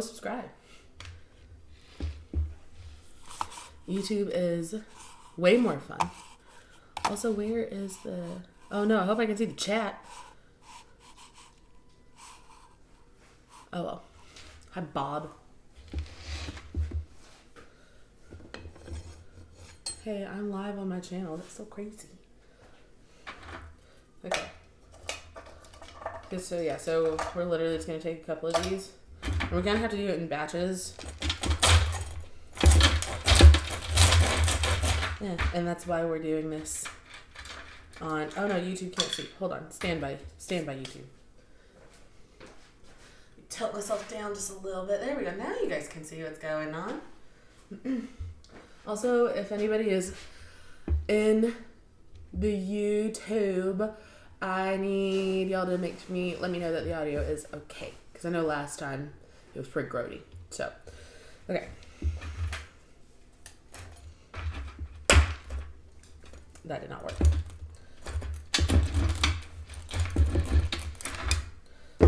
subscribe. YouTube is way more fun. Also, where is the... Oh no, I hope I can see the chat. Oh well. Hi, Bob. Hey, I'm live on my channel. That's so crazy. Okay. So yeah, so we're literally just going to take a couple of these. And we're going to have to do it in batches. Yeah, and that's why we're doing this on... Oh no, YouTube can't see. Hold on. Stand by YouTube. Tilt myself down just a little bit. There we go. Now you guys can see what's going on. Also, if anybody is in the YouTube, I need y'all to let me know that the audio is okay. Because I know last time it was pretty grody. So, okay. That did not work.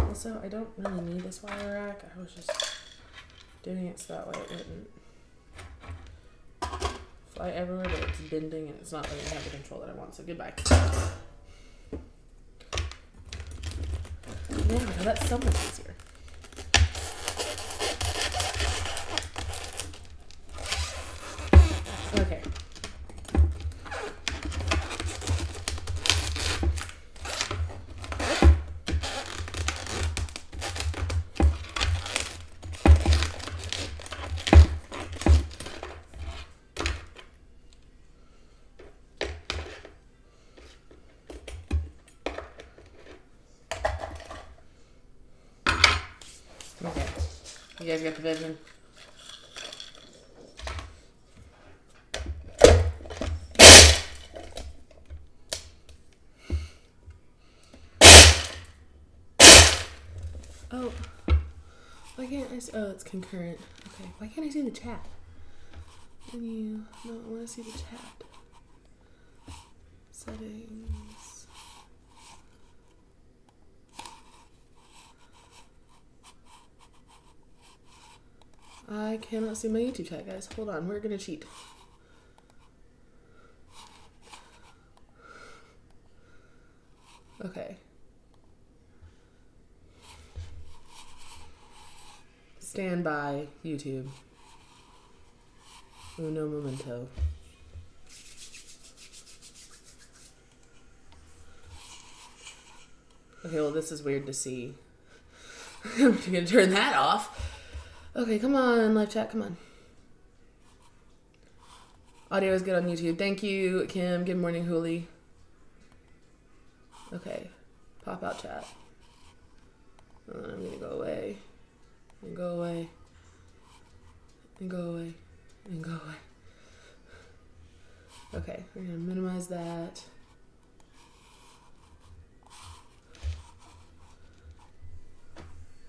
Also, I don't really need this wire rack. I was just doing it so that way it wouldn't fly everywhere, but it's bending and it's not letting me have the control that I want. So goodbye. There we go. That's so much easier. Okay. Okay. You guys got the vision? Oh. Why can't I see? Oh, it's concurrent. Okay. Why can't I see the chat? Menu. No, I want to see the chat. Settings. I cannot see my YouTube chat, guys. Hold on, we're gonna cheat. Okay. Stand by, YouTube. Uno momento. Okay, well this is weird to see. I'm gonna turn that off. Okay, come on, live chat, come on. Audio is good on YouTube. Thank you, Kim. Good morning, Hooli. Okay, pop out chat. And then I'm gonna go away, and go away, and go away, and go away. Okay, we're gonna minimize that.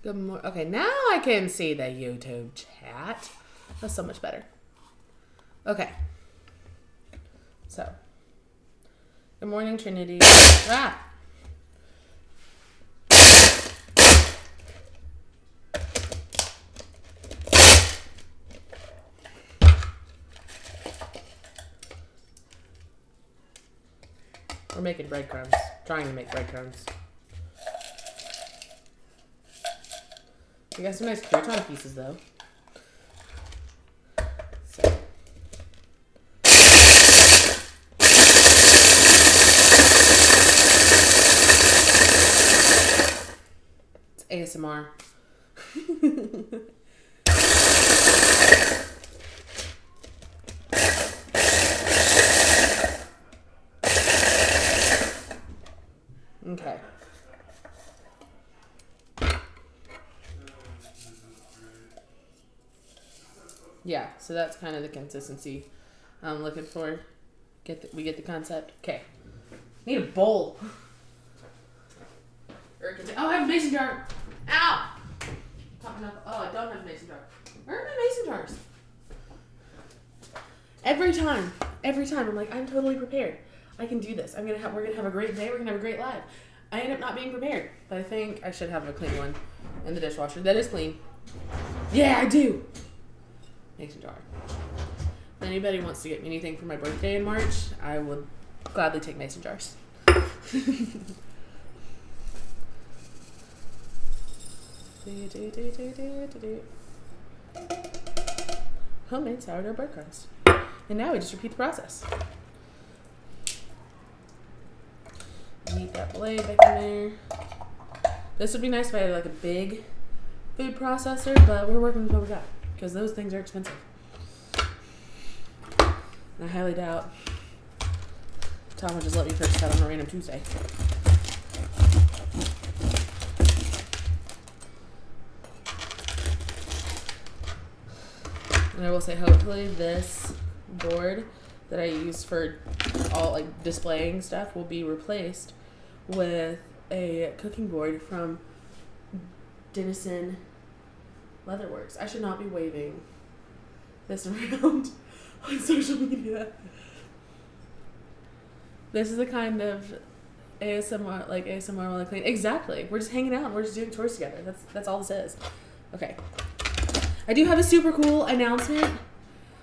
Good morning. Okay, now I can see the YouTube chat. That's so much better. Okay. So. Good morning, Trinity. Ah! We're making breadcrumbs. Trying to make breadcrumbs. We got some nice crouton pieces, though. So. It's ASMR. Okay. Yeah, so that's kind of the consistency I'm looking for. We get the concept. Okay. Need a bowl. Oh, I have a mason jar. Ow! Oh, I don't have a mason jar. Where are my mason jars? Every time, I'm like, I'm totally prepared. I can do this. We're gonna have a great day. We're gonna have a great live. I end up not being prepared, but I think I should have a clean one in the dishwasher. That is clean. Yeah, I do. Mason jar. If anybody wants to get me anything for my birthday in March, I would gladly take mason jars. Homemade sourdough bread crumbs. And now we just repeat the process. Heat that blade back in there. This would be nice if I had like a big food processor, but we're working with what we got because those things are expensive. And I highly doubt Tom would just let me purchase that on a random Tuesday. And I will say, hopefully this board that I use for all like displaying stuff will be replaced with a cooking board from Denison Leatherworks. I should not be waving this around on social media. This is the kind of ASMR, like ASMR while I clean. Exactly. We're just hanging out. We're just doing chores together. That's all this is. Okay. I do have a super cool announcement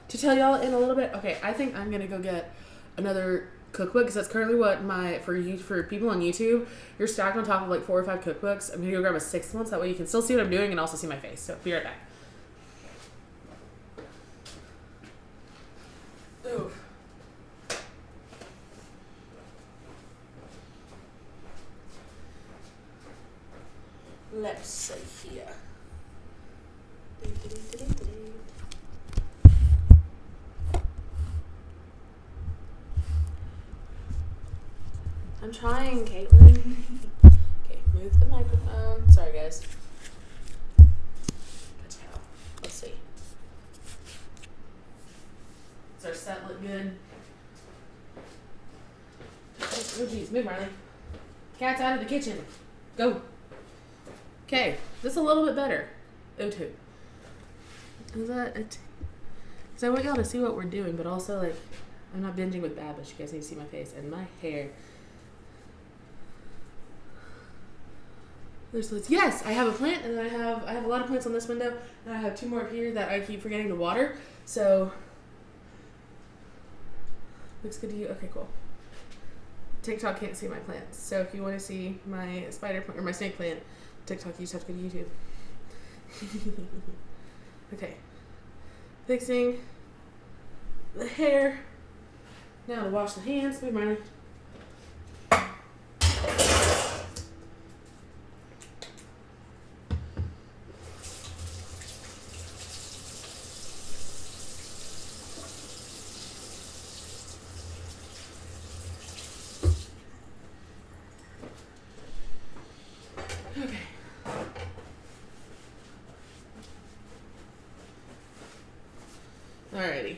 to tell y'all in a little bit. Okay, I think I'm gonna go get another cookbook because that's currently what for people on YouTube, you're stacked on top of like 4 or 5 cookbooks. I'm gonna go grab a 6th one so that way you can still see what I'm doing and also see my face. So be right back. Ooh. Let's see here. I'm trying, Caitlin. Okay, move the microphone. Sorry, guys. Let's see. Does our set look good? Oh, geez. Move, Marley. Cat's out of the kitchen. Go. Okay, this is a little bit better. O2. Is that it? Because I want y'all to see what we're doing, but also, like, I'm not binging with bad, but you guys need to see my face and my hair. Yes, I have a plant, and then I have a lot of plants on this window, and I have 2 more up here that I keep forgetting to water. So, looks good to you. Okay, cool. TikTok can't see my plants, so if you want to see my spider plant or my snake plant, TikTok, you just have to go to YouTube. Okay, fixing the hair. Now to wash the hands. Move mine. Okay. Alrighty.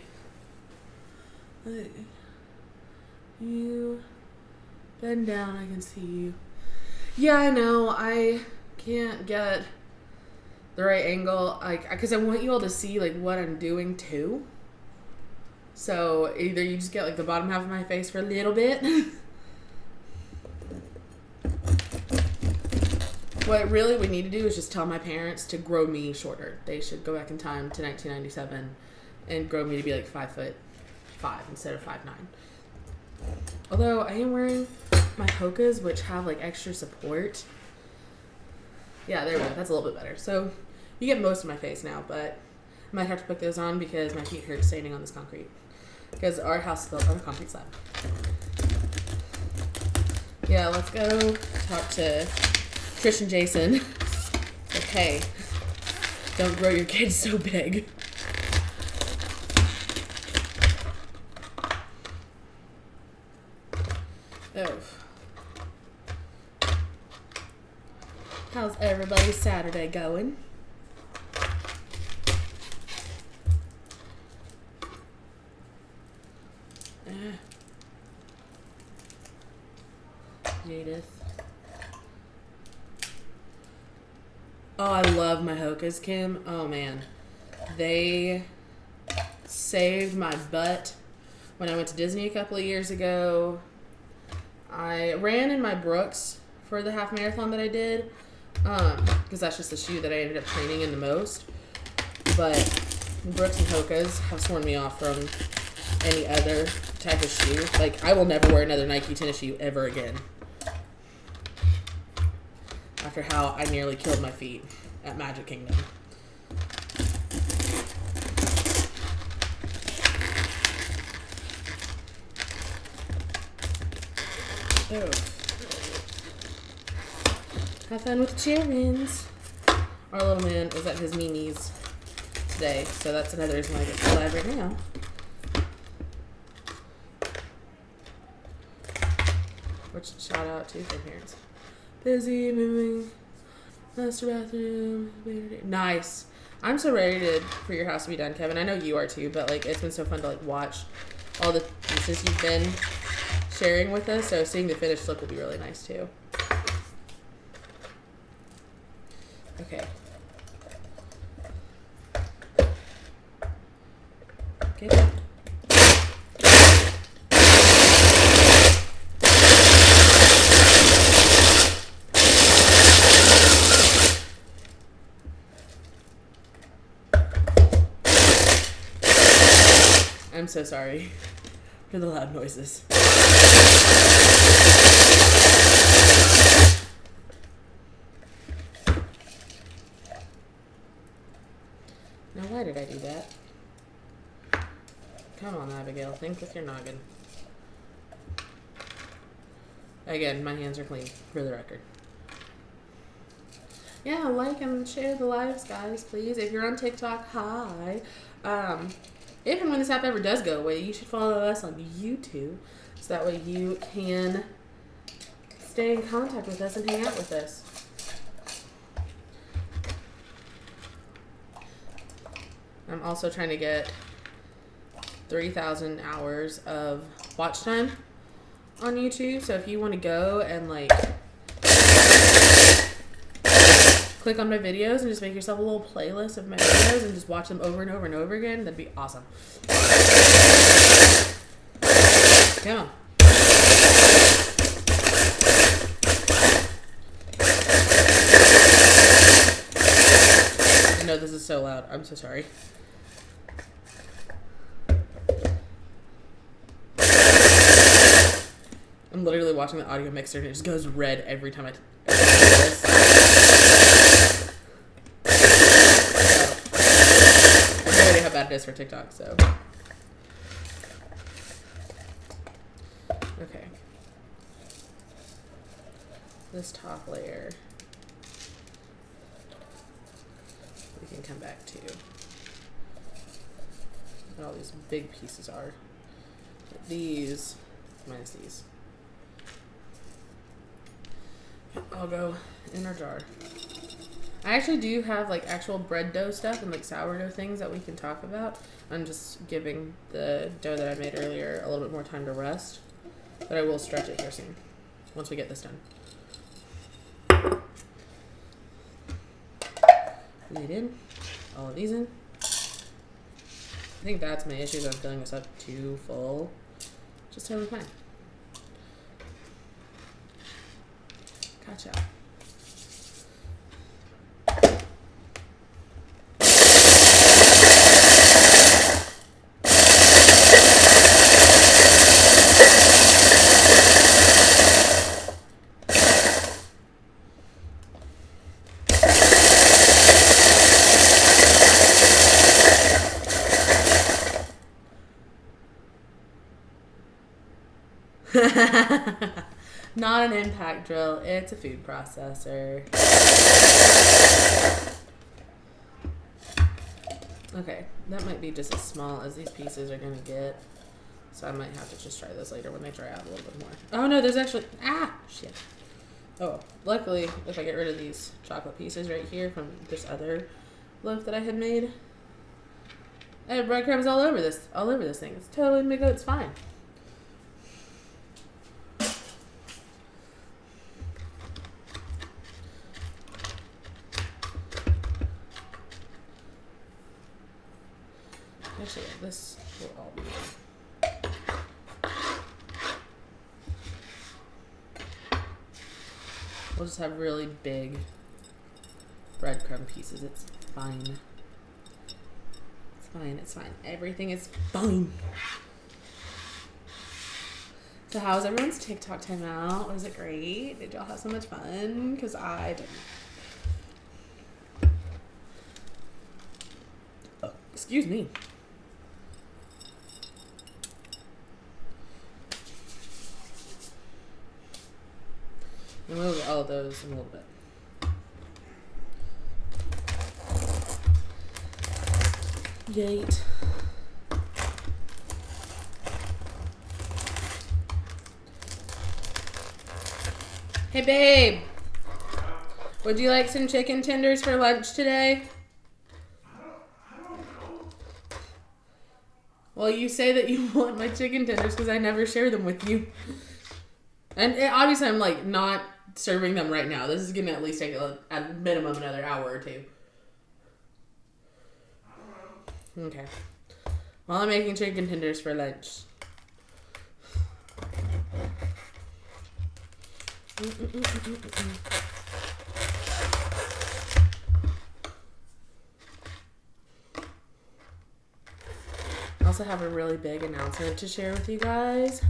You bend down, I can see you. Yeah, I know. I can't get the right angle, like, because I want you all to see like what I'm doing too. So either you just get like the bottom half of my face for a little bit. What really we need to do is just tell my parents to grow me shorter. They should go back in time to 1997 and grow me to be like 5'5" instead of 5'9". Although I am wearing my Hokas, which have like extra support. Yeah, there we go. That's a little bit better. So you get most of my face now, but I might have to put those on because my feet hurt standing on this concrete. Because our house is built on a concrete slab. Yeah, let's go talk to Trish and Jason. Like, hey, don't grow your kids so big. Oh. How's everybody's Saturday going? Judith. Oh, I love my Hokas, Kim. Oh, man. They saved my butt when I went to Disney a couple of years ago. I ran in my Brooks for the half marathon that I did, because that's just the shoe that I ended up training in the most. But Brooks and Hoka's have sworn me off from any other type of shoe. Like, I will never wear another Nike tennis shoe ever again. After how I nearly killed my feet at Magic Kingdom. Oh. Have fun with the cheer-ins. Our little man is at his Mimi's today, so that's another reason why I get to live right now. Which shout out to their parents. Busy moving, master bathroom. Nice. I'm so ready for your house to be done, Kevin. I know you are too, but like it's been so fun to like watch all the pieces you've been sharing with us. So seeing the finished look will be really nice too. Okay. Get it. I'm so sorry for the loud noises. Now, why did I do that? Come on, Abigail. Think with your noggin. Again, my hands are clean, for the record. Yeah, like and share the lives, guys, please. If you're on TikTok, hi. If and when this app ever does go away, you should follow us on YouTube. So that way you can stay in contact with us and hang out with us. I'm also trying to get 3,000 hours of watch time on YouTube. So if you want to go and like click on my videos and just make yourself a little playlist of my videos and just watch them over and over and over again, that'd be awesome. Come on. I know this is so loud. I'm so sorry. I'm literally watching the audio mixer and it just goes red every time I do this. I have no idea how bad it is for TikTok, so. Okay. This top layer we can come back to. What all these big pieces are. These minus these. I'll go in our jar. I actually do have like actual bread dough stuff and like sourdough things that we can talk about. I'm just giving the dough that I made earlier a little bit more time to rest. But I will stretch it here soon, once we get this done. Lead in. All of these in. I think that's my issue, is I'm filling this up too full. Just totally fine. Gotcha. Not an impact drill, it's a food processor. Okay, that might be just as small as these pieces are gonna get. So I might have to just try those later when they dry out a little bit more. Oh no, there's actually, shit. Oh, luckily, if I get rid of these chocolate pieces right here from this other loaf that I had made, I have breadcrumbs all over this thing. It's totally, it's fine. Actually, this will all be good. We'll just have really big breadcrumb pieces. It's fine. fine. It's fine. Everything is fine. So how's everyone's TikTok time out? Was it great? Did y'all have so much fun? Because I didn't. Oh, excuse me. And we'll get all of those in a little bit. Yeet. Hey, babe. Would you like some chicken tenders for lunch today? I don't know. Well, you say that you want my chicken tenders because I never share them with you. And obviously, I'm like not serving them right now. This is going to at least take at minimum another hour or two. I don't know. Okay. Well, I'm making chicken tenders for lunch. I also have a really big announcement to share with you guys.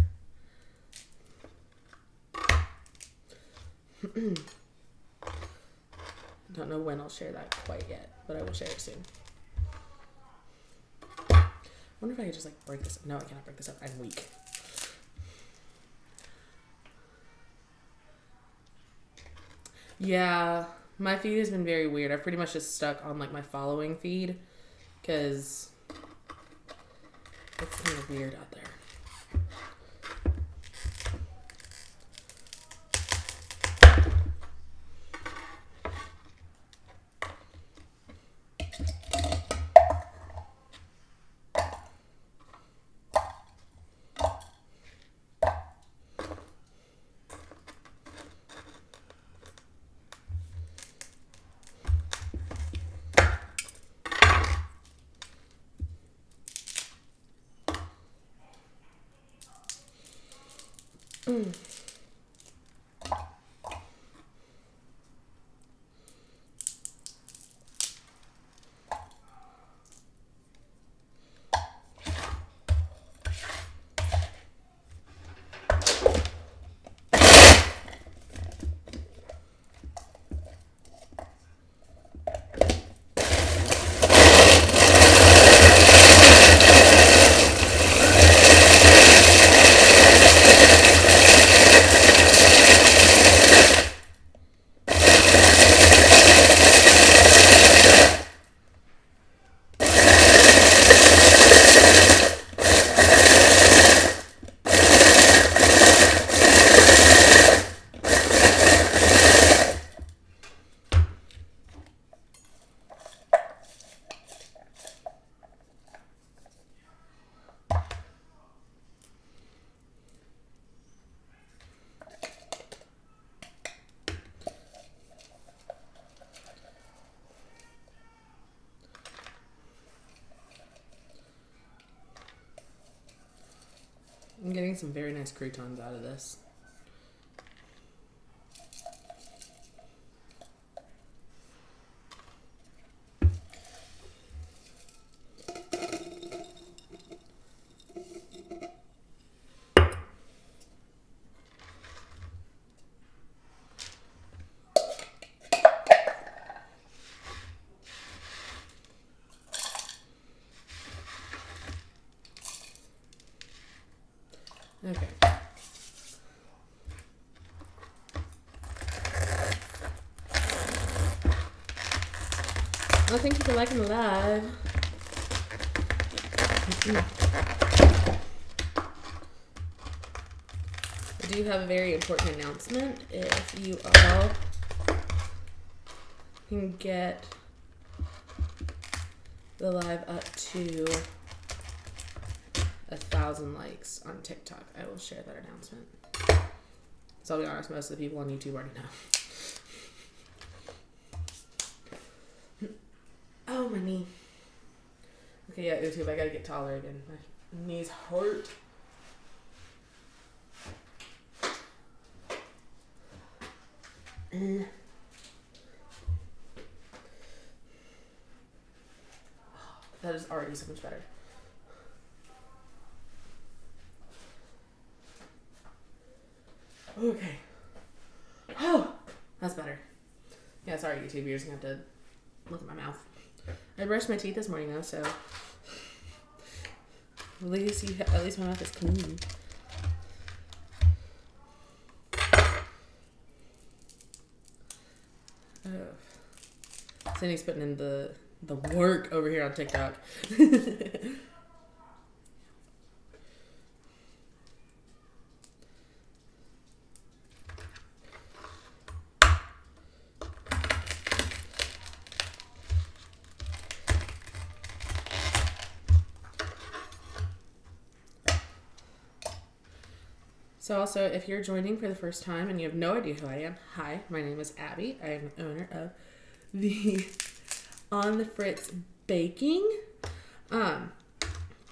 Don't know when I'll share that quite yet, but I will share it soon. I wonder if I could just like break this up. No, I cannot break this up. I'm weak. Yeah, my feed has been very weird. I've pretty much just stuck on like my following feed because it's kind of weird out there. I'm getting some very nice croutons out of this. Okay. Well, thank you for liking the live. I do have a very important announcement. If you all can get the live up to 1,000 likes on TikTok, I will share that announcement. So I'll be honest, most of the people on YouTube already know. Oh, my knee. Okay, yeah, YouTube, I gotta get taller again. My knees hurt. That is already so much better. Okay. Oh, that's better. Yeah, sorry, YouTube. You're just gonna have to look at my mouth. I brushed my teeth this morning though, so at least my mouth is clean. Cindy's putting in the work over here on TikTok. So also, if you're joining for the first time and you have no idea who I am, hi, my name is Abby. I am the owner of the On the Fritz Baking. I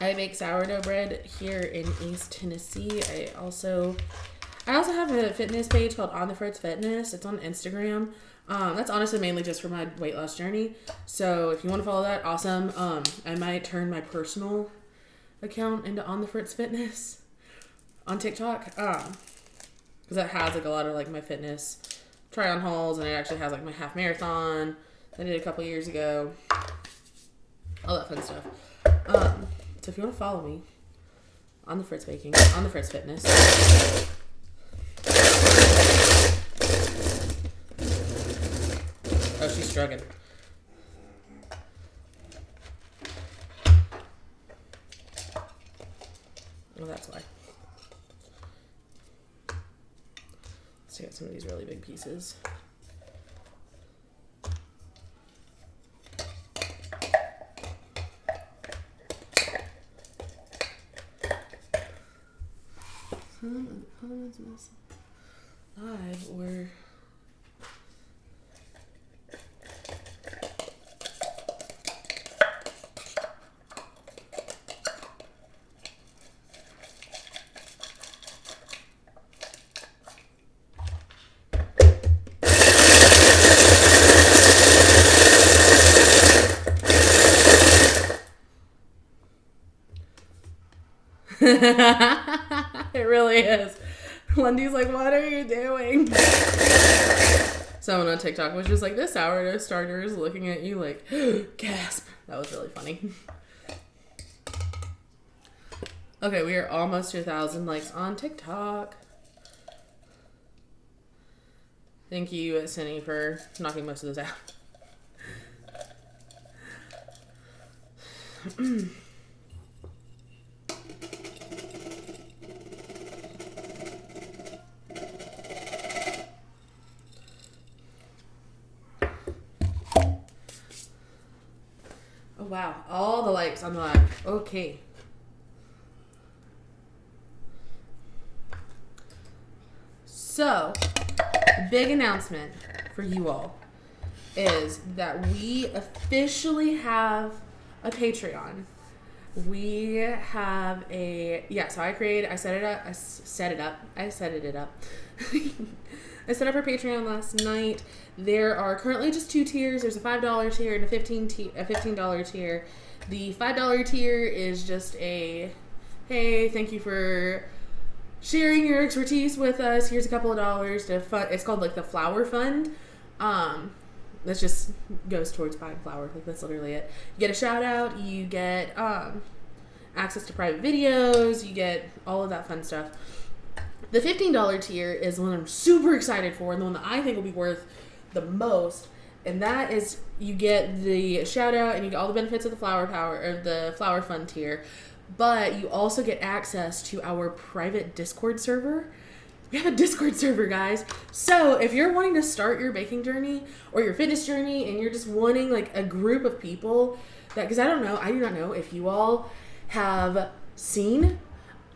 make sourdough bread here in East Tennessee. I also have a fitness page called On the Fritz Fitness. It's on Instagram. That's honestly mainly just for my weight loss journey. So if you want to follow that, awesome. I might turn my personal account into On the Fritz Fitness on TikTok. Because that has like a lot of like my fitness try on hauls, and it actually has like my half marathon I did a couple years ago. All that fun stuff. So if you want to follow me on the Fritz Baking, on the Fritz Fitness. Oh, she's struggling. Oh, that's why. Let's take out some of these really big pieces. Some of the elements of this live were it really is. Wendy's like, what are you doing? Someone on TikTok was just like, this sourdough starter is looking at you like, gasp. That was really funny. Okay, we are almost to 1,000 likes on TikTok. Thank you, Cindy, for knocking most of those out. Oh, wow. All the likes on the live. Okay. So, the big announcement for you all is that we officially have a Patreon. We have so I set it up. I set up our Patreon last night. There are currently just 2 tiers. There's a $5 tier and a $15 tier. The $5 tier is just a, hey, thank you for sharing your expertise with us. Here's a couple of dollars to fund. It's called like the Flour Fund. That just goes towards buying flour. Like that's literally it. You get a shout out. You get access to private videos. You get all of that fun stuff. The $15 tier is the one I'm super excited for, and the one that I think will be worth the most. And that is, you get the shout out and you get all the benefits of the Flour Fund tier, but you also get access to our private Discord server. We have a Discord server, guys. So if you're wanting to start your baking journey or your fitness journey and you're just wanting like a group of people that, because I do not know if you all have seen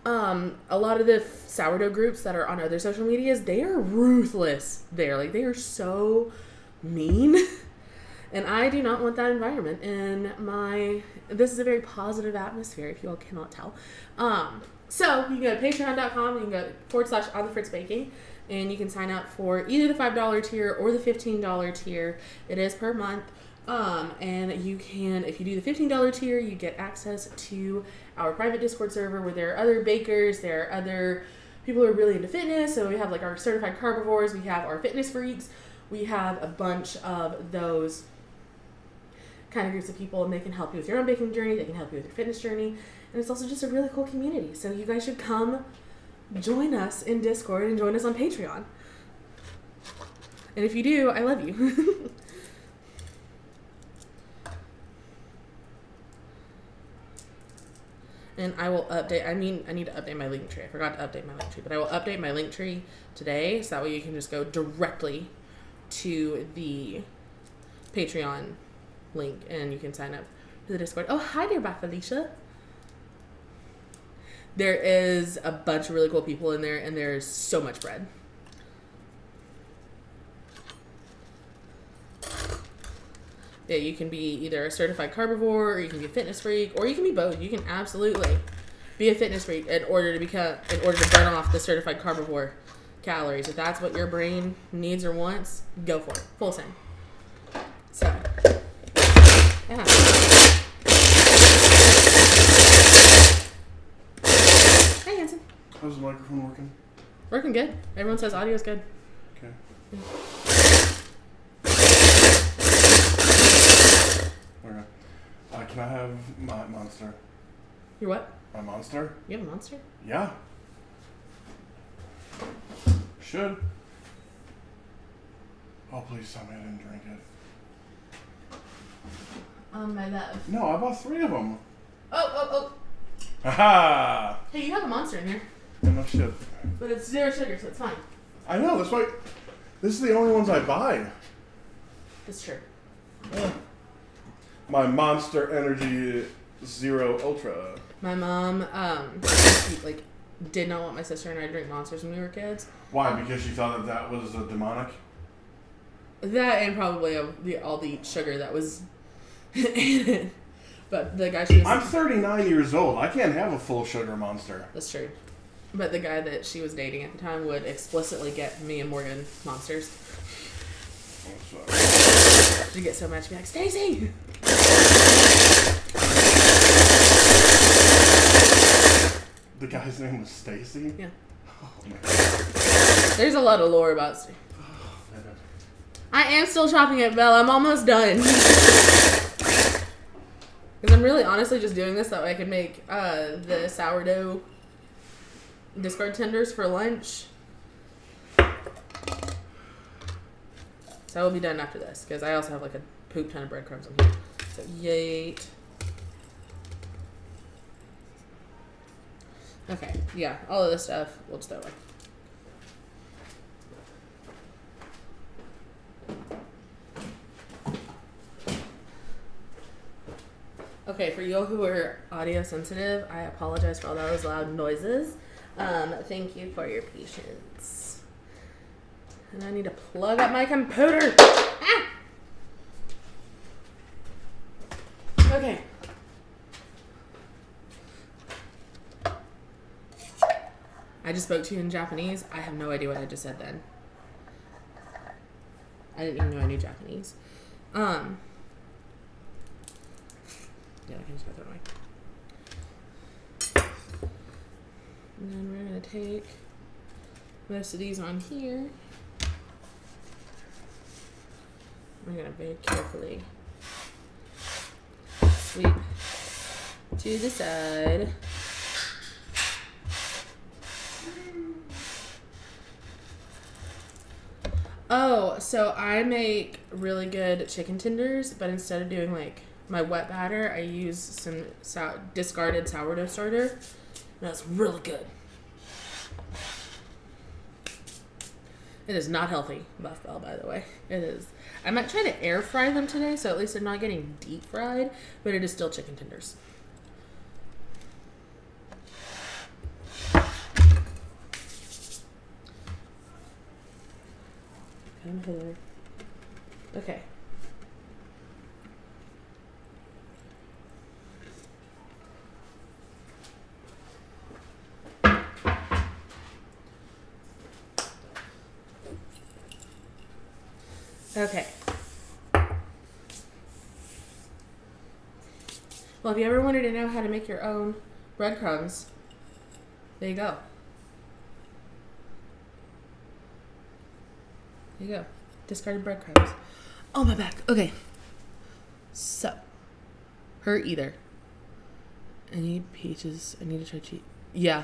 a lot of the sourdough groups that are on other social medias. They are ruthless there. Like they are so mean. And I do not want that environment in this is a very positive atmosphere, if you all cannot tell. So you can go to patreon.com, you can go /On the Fritz Baking, and you can sign up for either the $5 tier or the $15 tier. It is per month. And you can, if you do the $15 tier, you get access to our private Discord server where there are other bakers, there are other people who are really into fitness. So we have like our certified carbivores, we have our fitness freaks, we have a bunch of those kind of groups of people, and they can help you with your own baking journey, they can help you with your fitness journey, and it's also just a really cool community. So you guys should come join us in Discord and join us on Patreon. And if you do, I love you. And I will update, I need to update my link tree. I forgot to update my link tree, but I will update my link tree today, so that way you can just go directly to the Patreon link and you can sign up to the Discord. Oh, hi there, Bye Felicia. There is a bunch of really cool people in there, and there's so much bread. Yeah, you can be either a certified carbivore, or you can be a fitness freak, or you can be both. You can absolutely be a fitness freak in order to burn off the certified carbivore calories. If that's what your brain needs or wants, go for it. Full send. So, yeah. Hey, Hanson. How's the microphone working? Working good. Everyone says audio's good. Okay. Yeah. Okay. Can I have my monster? Your what? My monster? You have a monster? Yeah. Should. Oh, please tell me I didn't drink it. My love. No, I bought 3 of them. Oh. Haha! Hey, you have a monster in here. No shit. But it's 0 sugar, so it's fine. I know, that's why. This is the only ones I buy. That's true. My Monster Energy Zero Ultra. My mom, did not want my sister and I to drink monsters when we were kids. Why? Because she thought that was a demonic? That and probably all the sugar that was in it. But the guy she was... I'm 39 years old. I can't have a full sugar monster. That's true. But the guy that she was dating at the time would explicitly get me and Morgan monsters. She'd get so mad, she'd be like, Stacy! The guy's name was Stacy? Yeah. Oh my god. There's a lot of lore about Stacy. I am still chopping it, Belle. I'm almost done. Because I'm really honestly just doing this that way I can make the sourdough discard tenders for lunch. So I will be done after this, because I also have like a poop ton of breadcrumbs in here. So yeet. Okay, yeah, all of this stuff we'll just throw away. Okay, for you who are audio sensitive, I apologize for all those loud noises. Thank you for your patience. And I need to plug up my computer. Ah! Okay. I just spoke to you in Japanese. I have no idea what I just said then. I didn't even know I knew Japanese. Yeah, I can just go that way. And then we're going to take most of these on here. We're going to very carefully sweep to the side. Oh, so I make really good chicken tenders, but instead of doing like my wet batter, I use some discarded sourdough starter. And that's really good. It is not healthy, Buff Bell, by the way. It is. I might try to air fry them today, so at least they're not getting deep fried, but it is still chicken tenders. Okay. Okay. Well, if you ever wanted to know how to make your own breadcrumbs, there you go. There you go. Discarded breadcrumbs. Oh, my back. Okay. So, her either. I need Peaches. I need to try cheese. Yeah.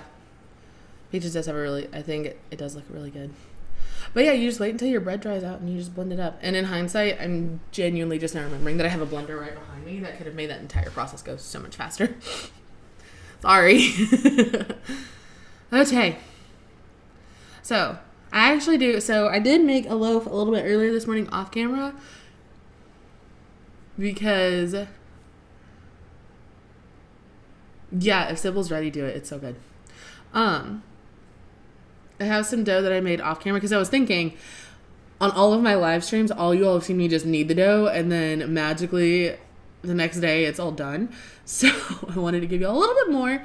Peaches does have a really, I think it does look really good. But yeah, you just wait until your bread dries out and you just blend it up. And in hindsight, I'm genuinely just now remembering that I have a blender right behind me that could have made that entire process go so much faster. Sorry. Okay. So, I did make a loaf a little bit earlier this morning off camera because, yeah, if Sybil's ready, do it. It's so good. I have some dough that I made off camera because I was thinking on all of my live streams, all you all have seen me just knead the dough and then magically the next day it's all done. So I wanted to give you all a little bit more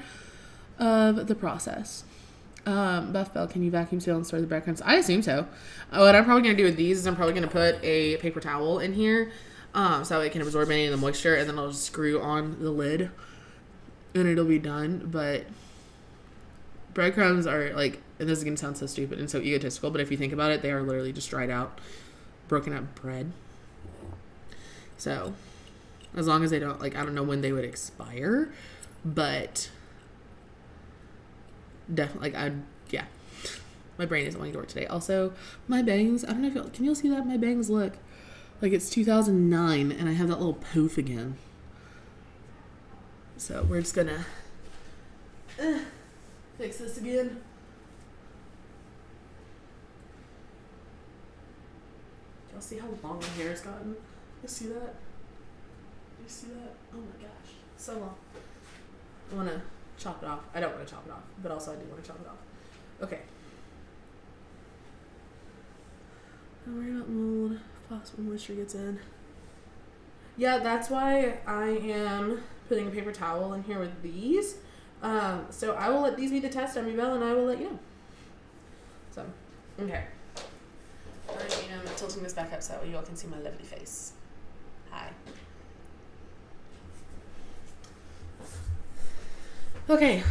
of the process. Buff Bell, can you vacuum seal and store the breadcrumbs? I assume so. What I'm probably going to do with these is I'm probably going to put a paper towel in here so it can absorb any of the moisture, and then I'll just screw on the lid and it'll be done. But breadcrumbs are like, and this is going to sound so stupid and so egotistical, but if you think about it, they are literally just dried out, broken up bread. So as long as they don't, like, I don't know when they would expire, but definitely, like, yeah. My brain isn't wanting to work today. Also, my bangs, I don't know if can you see that? My bangs look like it's 2009 and I have that little poof again. So we're just gonna fix this again. Y'all see how long my hair has gotten? You see that? You see that? Oh my gosh, so long. I want to chop it off. I don't want to chop it off, but also I do want to chop it off. Okay. Don't worry about mold. Possible moisture gets in. Yeah, that's why I am putting a paper towel in here with these. So I will let these be the test, Emmy Bell, and I will let you know. So, okay. I am tilting this back up so you all can see my lovely face. Hi. Okay.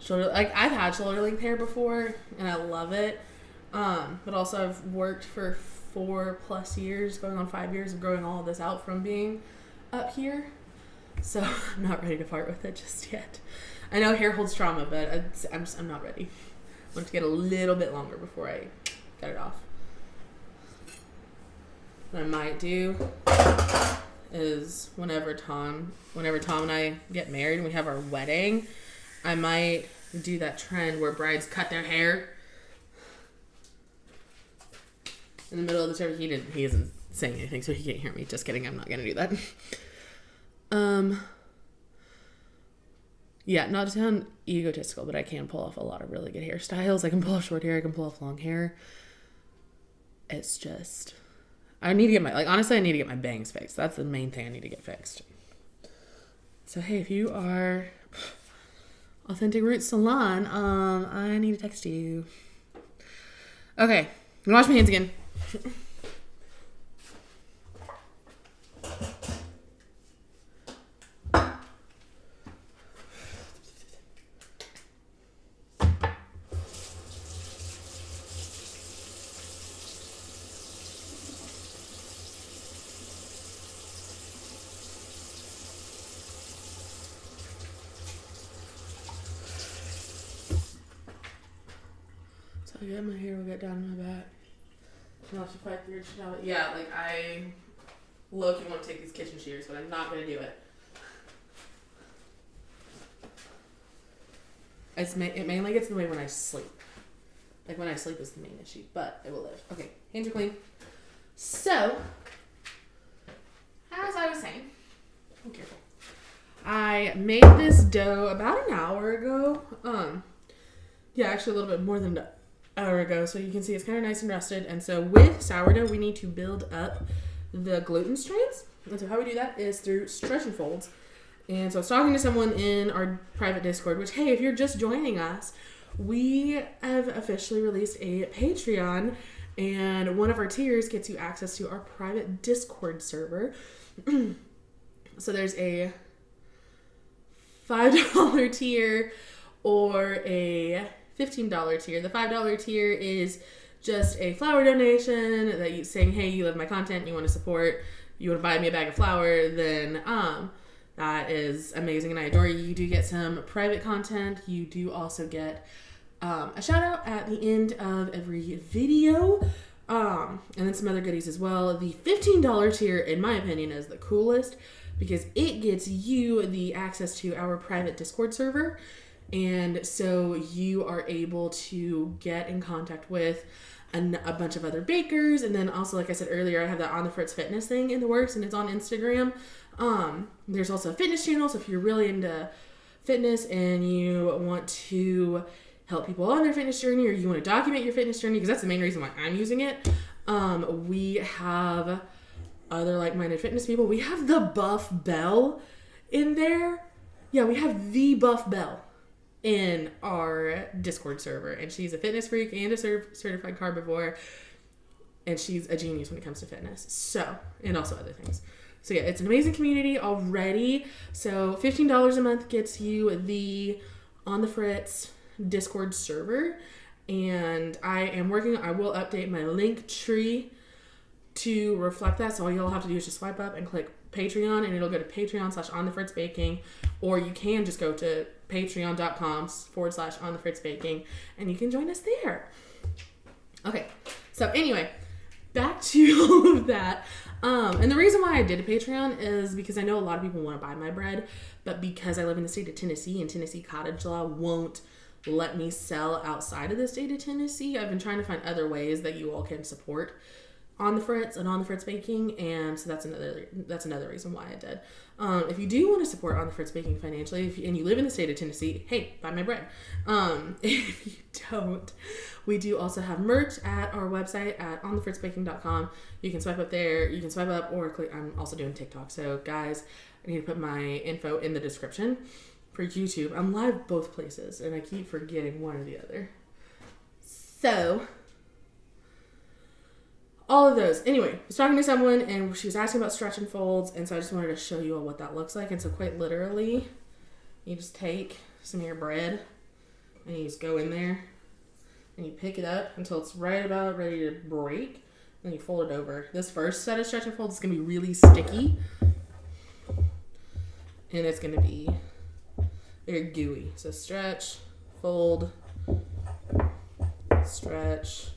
Shoulder, like, I've had shoulder length hair before and I love it. But also I've worked for 4+ years, going on 5 years of growing all of this out from being up here. So I'm not ready to part with it just yet. I know hair holds trauma, but I'm not ready. I want it to get a little bit longer before I cut it off. What I might do is whenever Tom and I get married and we have our wedding, I might do that trend where brides cut their hair in the middle of the service. He isn't saying anything, so he can't hear me. Just kidding. I'm not gonna do that. Yeah, not to sound egotistical, but I can pull off a lot of really good hairstyles. I can pull off short hair. I can pull off long hair. It's just, I need to get honestly, I need to get my bangs fixed. That's the main thing I need to get fixed. So, hey, if you are Authentic Roots Salon, I need to text you. Okay, I'm gonna wash my hands again. Yeah, my hair will get down my back. I'll have to fight through it. Yeah, like I low-key want to take these kitchen shears, but I'm not going to do it. It mainly gets in the way when I sleep. Like when I sleep is the main issue, but it will live. Okay, hands are clean. So, as I was saying, be careful. I made this dough about an hour ago. Yeah, actually a little bit more than an hour ago, so you can see it's kind of nice and rusted. And so with sourdough, we need to build up the gluten strands. And so how we do that is through stretch and folds. And so I was talking to someone in our private Discord, which, hey, if you're just joining us, we have officially released a Patreon, and one of our tiers gets you access to our private Discord server. So there's a $5 tier or a $15 tier. The $5 tier is just a flower donation that you saying, hey, you love my content, you want to support, you want to buy me a bag of flour, then that is amazing and I adore you. You do get some private content. You do also get a shout out at the end of every video. And then some other goodies as well. The $15 tier, in my opinion, is the coolest because it gets you the access to our private Discord server. And so you are able to get in contact with a bunch of other bakers. And then also, like I said earlier, I have that On the Fritz Fitness thing in the works and it's on Instagram. There's also a fitness channel. So if you're really into fitness and you want to help people on their fitness journey or you want to document your fitness journey, because that's the main reason why I'm using it. We have other like-minded fitness people. We have the Buff Bell in there. Yeah, we have the Buff Bell in our Discord server, and she's a fitness freak and a certified carbivore, and she's a genius when it comes to fitness. So, and also other things. So yeah, it's an amazing community already. So $15 a month gets you the On the Fritz Discord server, and I will update my link tree to reflect that. So all you'll have to do is just swipe up and click Patreon, and it'll go to Patreon/OnTheFritzBaking, or you can just go to Patreon.com/OnTheFritzBaking, and you can join us there. Okay, so anyway, back to all of that. And the reason why I did a Patreon is because I know a lot of people want to buy my bread, but because I live in the state of Tennessee and Tennessee cottage law won't let me sell outside of the state of Tennessee, I've been trying to find other ways that you all can support On the Fritz and On the Fritz Baking, and so that's another reason why I did. If you do want to support On the Fritz Baking financially, and you live in the state of Tennessee, hey, buy my bread. If you don't, we do also have merch at our website at onthefritzbaking.com. You can swipe up there, you can swipe up or click. I'm also doing TikTok, so guys, I need to put my info in the description. For YouTube, I'm live both places, and I keep forgetting one or the other. So, all of those. Anyway, I was talking to someone, and she was asking about stretch and folds, and so I just wanted to show you all what that looks like. And so, quite literally, you just take some of your bread, and you just go in there, and you pick it up until it's right about ready to break, and you fold it over. This first set of stretch and folds is going to be really sticky, and it's going to be very gooey. So stretch, fold, stretch,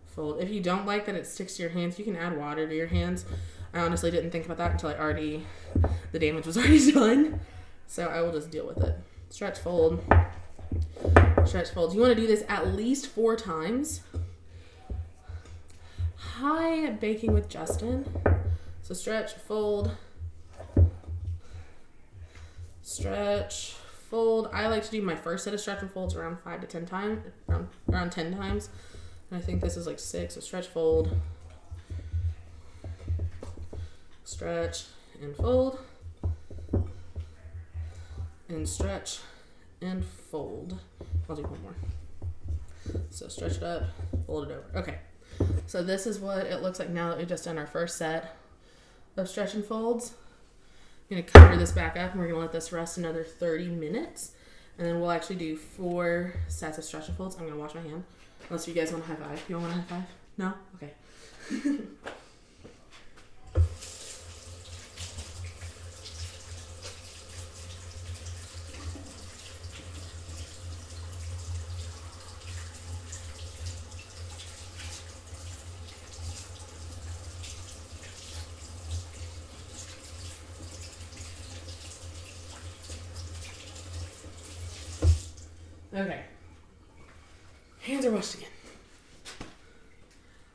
fold. If you don't like that it sticks to your hands, you can add water to your hands. I honestly didn't think about that until the damage was already done. So I will just deal with it. Stretch, fold, stretch, fold. You want to do this at least 4 times. Hi, Baking with Justin. So stretch, fold, stretch, fold. I like to do my first set of stretch and folds around 5 to 10 times, around 10 times. And I think this is like 6. So stretch, fold, stretch, and fold, and stretch, and fold. I'll do one more. So stretch it up, fold it over. Okay. So this is what it looks like now that we've just done our first set of stretch and folds. I'm going to cover this back up, and we're going to let this rest another 30 minutes. And then we'll actually do 4 sets of stretch and folds. I'm going to wash my hand. Unless you guys want a high five. You want a high five? No? Okay. Okay. Hands are washed again.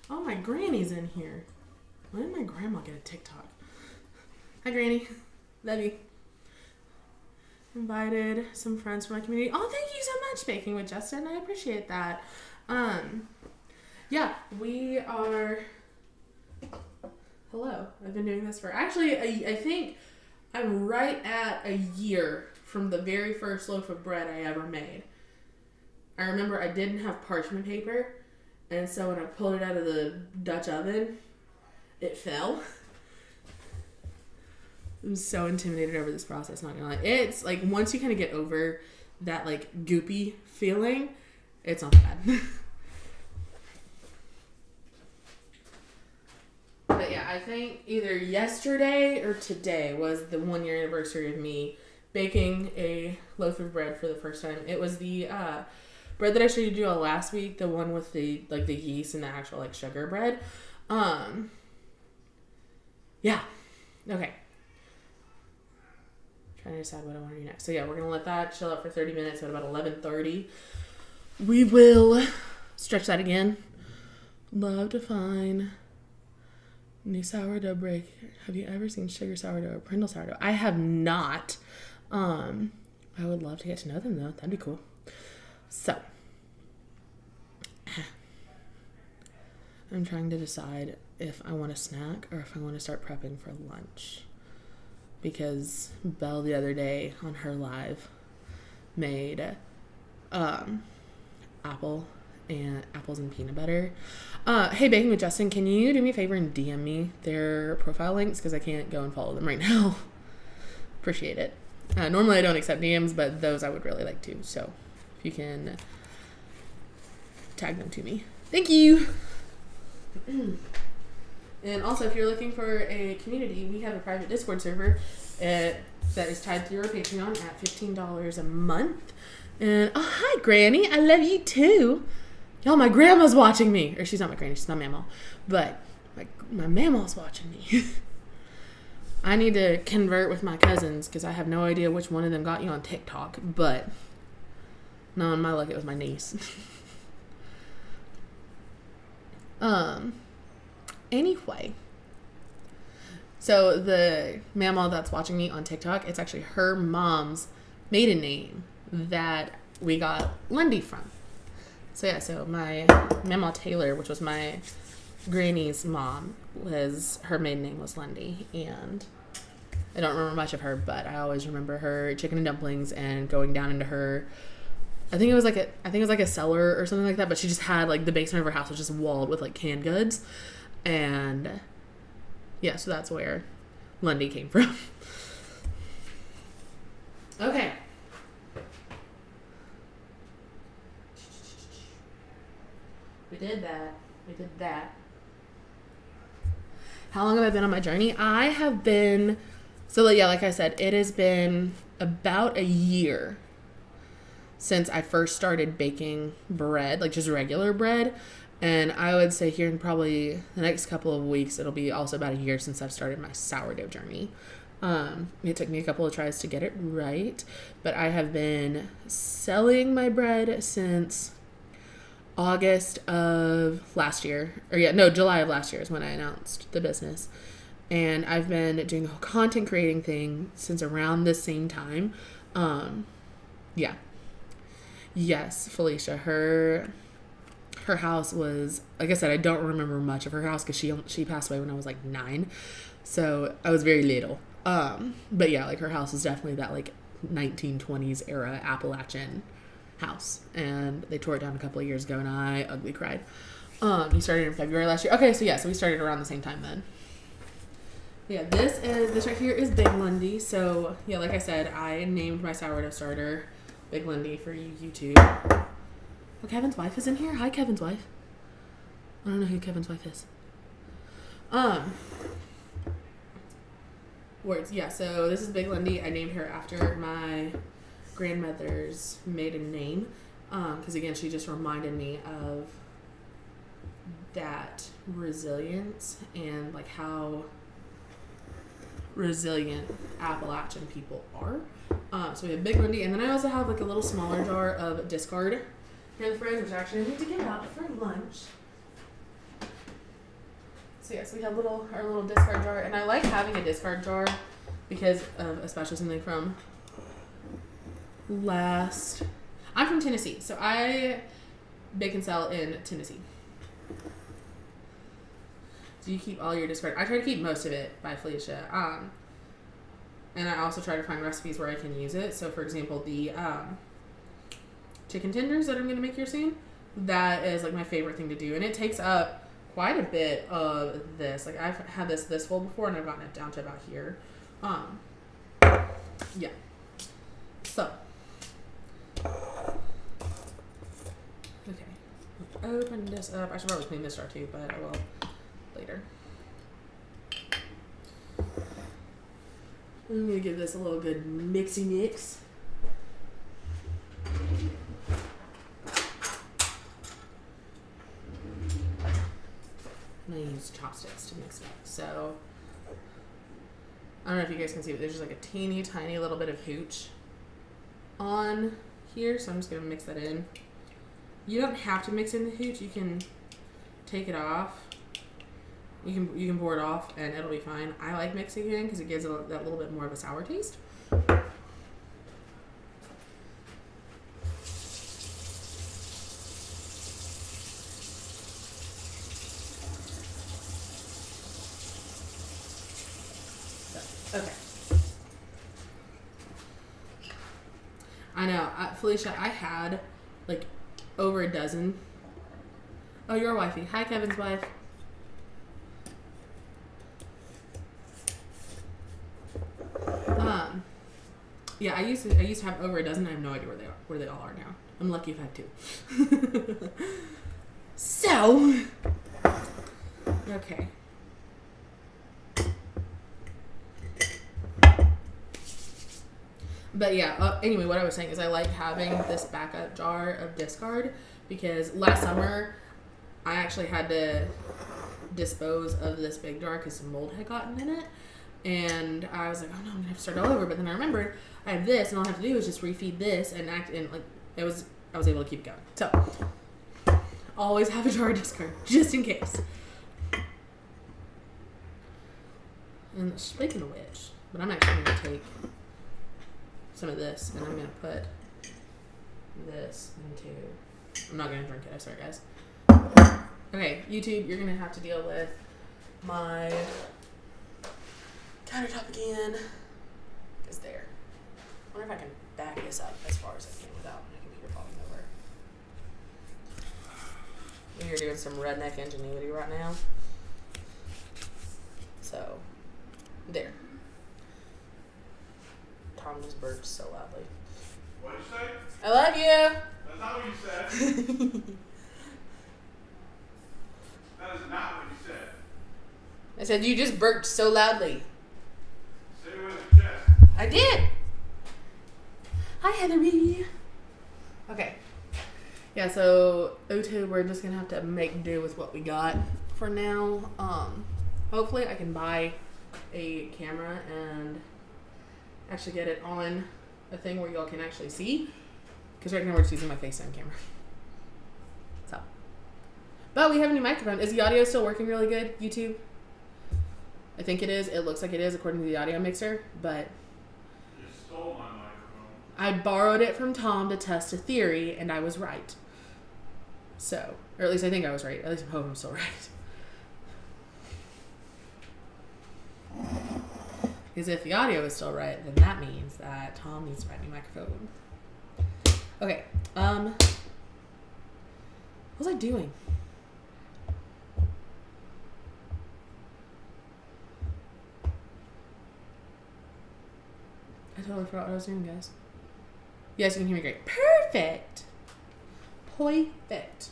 Oh, my granny's in here. When did my grandma get a TikTok? Hi, Granny. Love you. Invited some friends from my community. Oh, thank you so much, Baking with Justin. I appreciate that. Yeah, we are... Hello. I've been doing this for... Actually, I think I'm right at a year from the very first loaf of bread I ever made. I remember I didn't have parchment paper, and so when I pulled it out of the Dutch oven, it fell. I'm so intimidated over this process, not gonna lie. It's like once you kind of get over that like goopy feeling, it's not bad. But yeah, I think either yesterday or today was the 1 year anniversary of me baking a loaf of bread for the first time. It was the bread that I showed you all last week, the one with the like the yeast and the actual like sugar bread. Yeah. Okay. Trying to decide what I want to do next. So yeah, we're gonna let that chill out for 30 minutes. At about 11:30, we will stretch that again. Love to find new sourdough break. Have you ever seen sugar sourdough or Prindle sourdough? I have not. I would love to get to know them though. That'd be cool. So, I'm trying to decide if I want a snack or if I want to start prepping for lunch. Because Belle the other day on her live made apples and peanut butter. Hey, Baking with Justin, can you do me a favor and DM me their profile links because I can't go and follow them right now. Appreciate it. Normally I don't accept DMs, but those I would really like to. So if you can tag them to me. Thank you. And also, if you're looking for a community, we have a private Discord server that is tied through our Patreon at $15 a month. And oh, hi, Granny. I love you too. Y'all, my grandma's watching me. Or she's not my granny. She's my mamaw. But my mama's watching me. I need to convert with my cousins because I have no idea which one of them got you on TikTok. But no, in my luck, it was my niece. Anyway, so the mamaw that's watching me on TikTok, it's actually her mom's maiden name that we got Lundy from. So yeah, so my mamaw Taylor, which was my granny's mom, her maiden name was Lundy, and I don't remember much of her, but I always remember her chicken and dumplings and going down into her. I think it was like a cellar or something like that, but she just had like the basement of her house was just walled with like canned goods. And yeah, so that's where Lundy came from. Okay. We did that. How long have I been on my journey? I have been, like I said, it has been about a year since I first started baking bread, like just regular bread. And I would say here in probably the next couple of weeks, it'll be also about a year since I've started my sourdough journey. It took me a couple of tries to get it right, but I have been selling my bread since August of last year. July of last year is when I announced the business. And I've been doing a whole content creating thing since around the same time. Yeah. Yes, Felicia, her house was, like I said, I don't remember much of her house because she passed away when I was like 9, so I was very little. But yeah, like her house was definitely that like 1920s era Appalachian house, and they tore it down a couple of years ago, and I ugly cried. You started in February last year. Okay, so yeah, so we started around the same time then. Yeah, this right here is Big Lundy. So yeah, like I said, I named my sourdough starter Big Lundy for YouTube. Oh, Kevin's wife is in here. Hi, Kevin's wife. I don't know who Kevin's wife is. Words. Yeah, so this is Big Lundy. I named her after my grandmother's maiden name. Because again, she just reminded me of that resilience and like how resilient Appalachian people are. So we have Big Lundy, and then I also have like a little smaller jar of discard here in the fridge, which actually I need to get out for lunch. So yes, we have our little discard jar, and I like having a discard jar because of especially something from I'm from Tennessee, so I bake and sell in Tennessee. Do you keep all your discard? I try to keep most of it by Felicia. And I also try to find recipes where I can use it. So for example, the chicken tenders that I'm going to make here soon, that is like my favorite thing to do. And it takes up quite a bit of this. Like I've had this full before, and I've gotten it down to about here. Yeah. So. Okay. Open this up. I should probably clean this jar too, but I will later. I'm gonna give this a little good mixy mix. I'm gonna use chopsticks to mix it up. So I don't know if you guys can see, but there's just like a teeny tiny little bit of hooch on here, so I'm just gonna mix that in. You don't have to mix in the hooch. You can take it off. You can pour it off and it'll be fine. I like mixing it in because it gives it that little bit more of a sour taste. Okay. I know, Felicia, I had like over a dozen. Oh, your wifey. Hi, Kevin's wife. Yeah, I used to have over a dozen. I have no idea where they all are now. I'm lucky if I have 2. So, okay. But yeah, anyway, what I was saying is I like having this backup jar of discard because last summer I actually had to dispose of this big jar because some mold had gotten in it. And I was like, oh no, I'm gonna have to start all over. But then I remembered I have this, and all I have to do is just refeed this and act. And like I was able to keep it going. So always have a jar of discard just in case. And speaking of which, but I'm actually gonna take some of this and I'm gonna put this into. I'm not gonna drink it. I swear, guys. Okay, YouTube, you're gonna have to deal with my countertop again. Because there. I wonder if I can back this up as far as I can without my computer falling over. We're doing some redneck ingenuity right now. So, there. Tom just burped so loudly. What'd you say? I love you! That's not what you said. That is not what you said. I said you just burped so loudly. Say it with your chest. I did. Hi, Heathery. Okay. Yeah, so O2, we're just gonna have to make do with what we got for now. Hopefully I can buy a camera and actually get it on a thing where y'all can actually see. Because right now we're just using my FaceTime camera. So. But we have a new microphone. Is the audio still working really good, YouTube? I think it is. It looks like it is according to the audio mixer, but You stole my microphone. I borrowed it from Tom to test a theory, and I was right. So, or at least I think I was right. At least I hope I'm still right. Because if the audio is still right, then that means that Tom needs to buy a new microphone. Okay. What was I doing? I totally forgot what I was doing, guys. Yes, you can hear me great. Perfect. Perfect.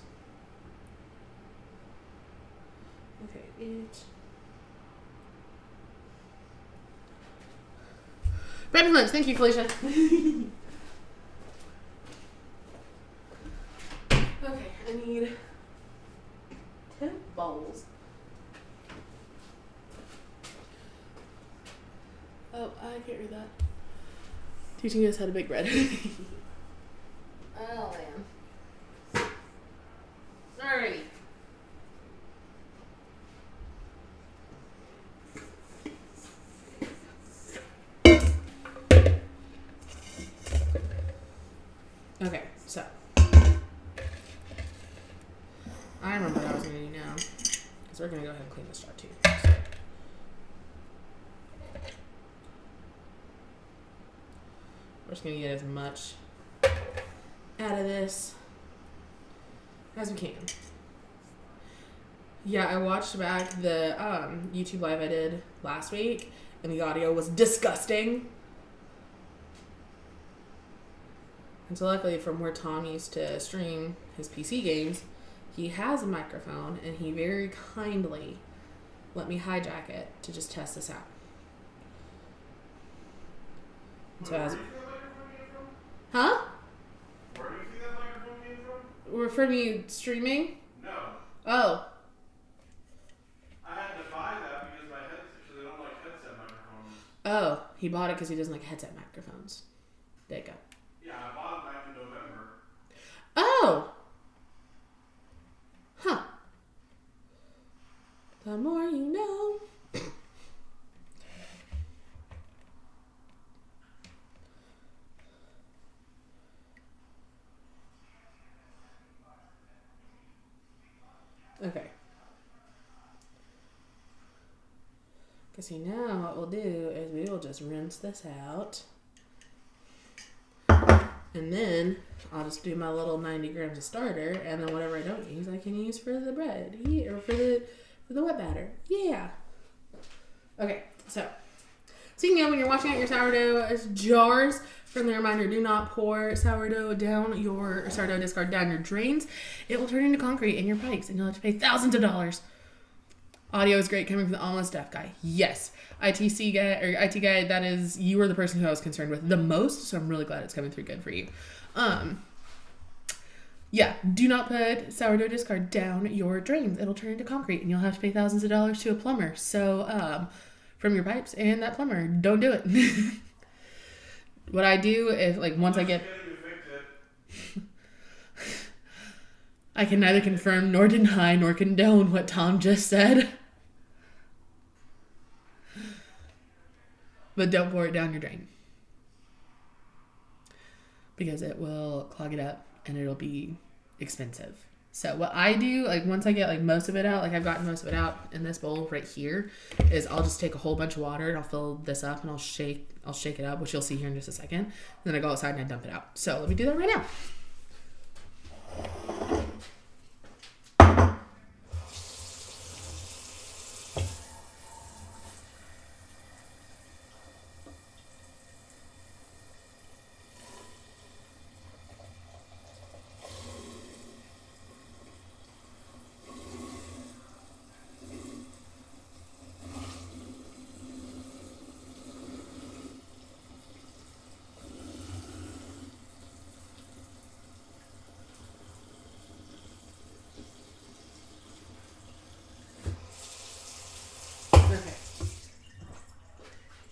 Okay, it. Rapid lunch. Thank you, Felicia. Okay, I need 10 bowls. Oh, I can't read that. Teaching us how to bake bread. Oh, man. Alrighty. Okay, so. I remember what I was going to do now. Because we're going to go ahead and clean this jar too. So. We're just going to get as much out of this as we can. Yeah, I watched back the YouTube live I did last week, and the audio was disgusting. And so luckily from where Tom used to stream his PC games, he has a microphone, and he very kindly let me hijack it to just test this out. And so Where as, do you see that microphone came from? huh? Where do you see that microphone came from? Or from you streaming? No. Oh. I had to buy that because my headset, because I don't like headset microphones. Oh, he bought it because he doesn't like headset microphones. There you go. Yeah, I bought it back in November. Oh! Huh. The more you know. Okay. Because see, now what we'll do is we will just rinse this out. And then I'll just do my little 90 grams of starter, and then whatever I don't use, I can use for the bread. Yeah, or for the wet batter. Yeah. Okay, so you know when you're washing out your sourdough jars, friendly reminder, do not pour sourdough discard down your drains. It will turn into concrete in your pipes, and you'll have to pay thousands of dollars. Audio is great coming from the almost deaf guy. Yes. IT guy, that is, you are the person who I was concerned with the most, so I'm really glad it's coming through good for you. Yeah, do not put sourdough discard down your drains. It'll turn into concrete, and you'll have to pay thousands of dollars to a plumber. So, from your pipes and that plumber, don't do it. What I do if, once I get... I can neither confirm nor deny nor condone what Tom just said. But don't pour it down your drain. Because it will clog it up and it'll be expensive. So what I do, once I get most of it out, I've gotten most of it out in this bowl right here, is I'll just take a whole bunch of water and I'll fill this up and I'll shake it up, which you'll see here in just a second. And then I go outside and I dump it out. So let me do that right now.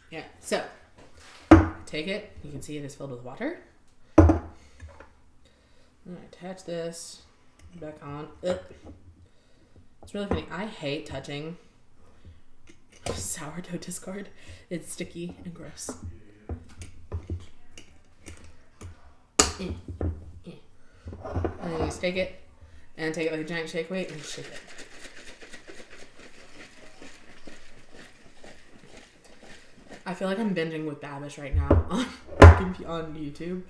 Yeah, so take it. You can see it is filled with water. I'm going to attach this back on. Ugh. It's really funny. I hate touching sourdough discard. It's sticky and gross. And then you take it and take it like a giant shake weight and shake it. I feel like I'm binging with Babish right now on YouTube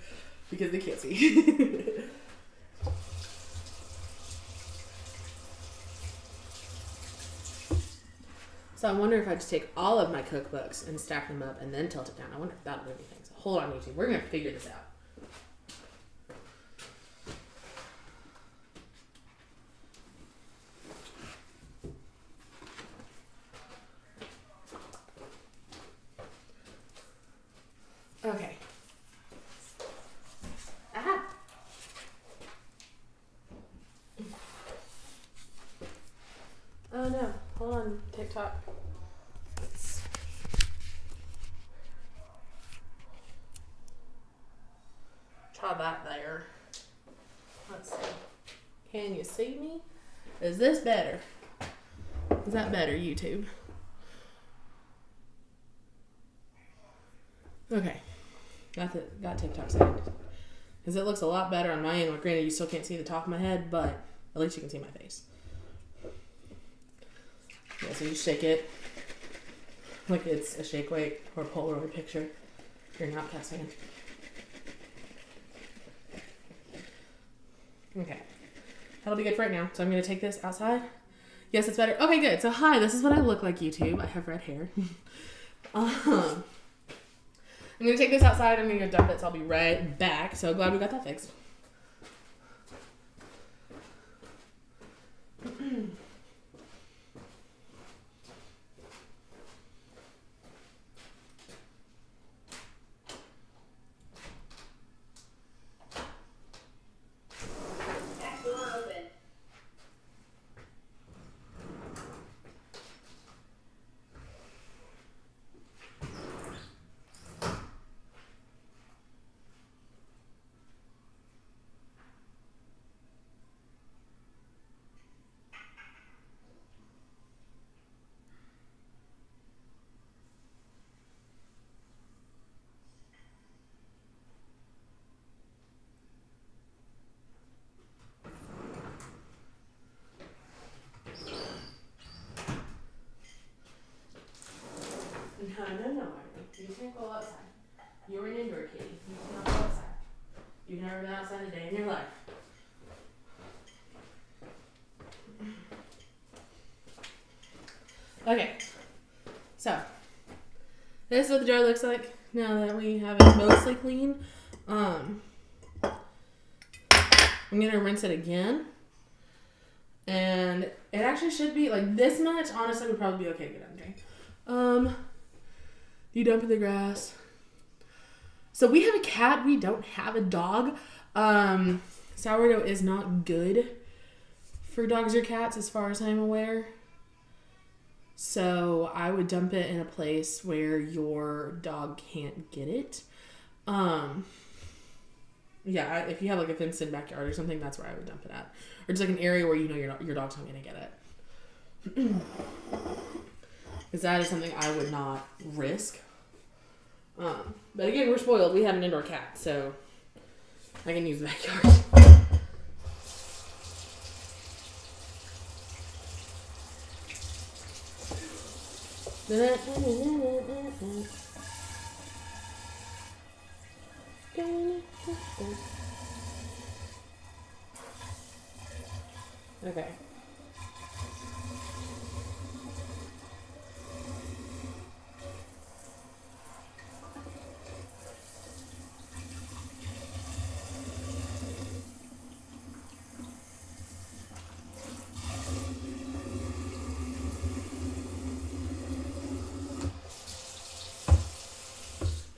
because they can't see. So I wonder if I just take all of my cookbooks and stack them up and then tilt it down. I wonder if that'll do anything. So hold on, YouTube. We're going to figure this out. Okay. Aha. Oh no. Hold on, TikTok. Let's try that there. Let's see. Can you see me? Is this better? Is that better, YouTube? Okay. Got TikTok saved. Because it looks a lot better on my end. Well, granted, you still can't see the top of my head, but at least you can see my face. Yeah, so you shake it like it's a shake weight or a Polaroid picture. You're not casting it. Okay. That'll be good for right now. So I'm going to take this outside. Yes, it's better. Okay, good. So hi, this is what I look like, YouTube. I have red hair. I'm gonna take this outside. I'm gonna go dump it, so I'll be right back. So glad we got that fixed. Back door open. No, you can't go outside. You're an indoor kitty. You cannot go outside. You've never been outside a day in your life. Okay, so this is what the jar looks like now that we have it mostly clean. I'm gonna rinse it again, and it actually should be like this much. Honestly, would probably be okay to get under. You dump in the grass. So we have a cat. We don't have a dog. Sourdough is not good for dogs or cats, as far as I'm aware. So I would dump it in a place where your dog can't get it. Yeah, if you have like a fenced-in backyard or something, that's where I would dump it at, or just like an area where you know your dog's not gonna get it. Because that is something I would not risk. But again, we're spoiled. We have an indoor cat, so I can use the backyard. Okay.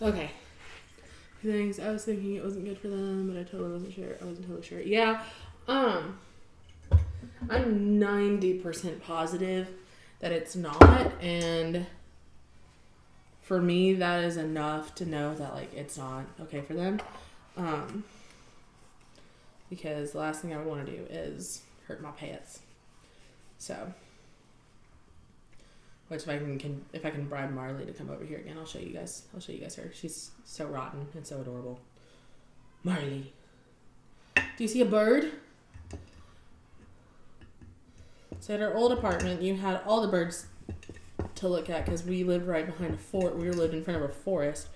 Okay. Things I was thinking it wasn't good for them, but I totally wasn't sure. I wasn't totally sure. Yeah. I'm 90% positive that it's not, and for me that is enough to know that like it's not okay for them. Because the last thing I would want to do is hurt my pets. So which if I can bribe Marley to come over here again, I'll show you guys her. She's so rotten and so adorable. Marley. Do you see a bird? So at our old apartment, you had all the birds to look at because we lived right behind a fort. We lived in front of a forest.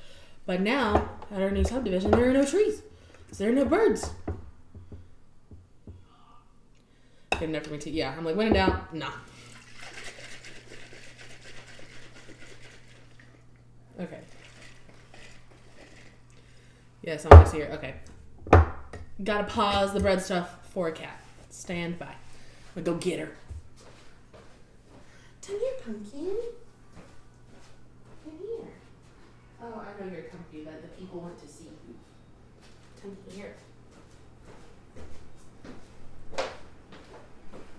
But now, at our new subdivision, there are no trees. So there are no birds. Good enough for me to, yeah. I'm like, when in doubt, nah. Okay. Yes, I'm gonna see her. Okay. Gotta pause the bread stuff for a cat. Stand by. I'm gonna go get her. Come here, pumpkin. Come here. Oh, I know you're comfy, but the people want to see you. Come here.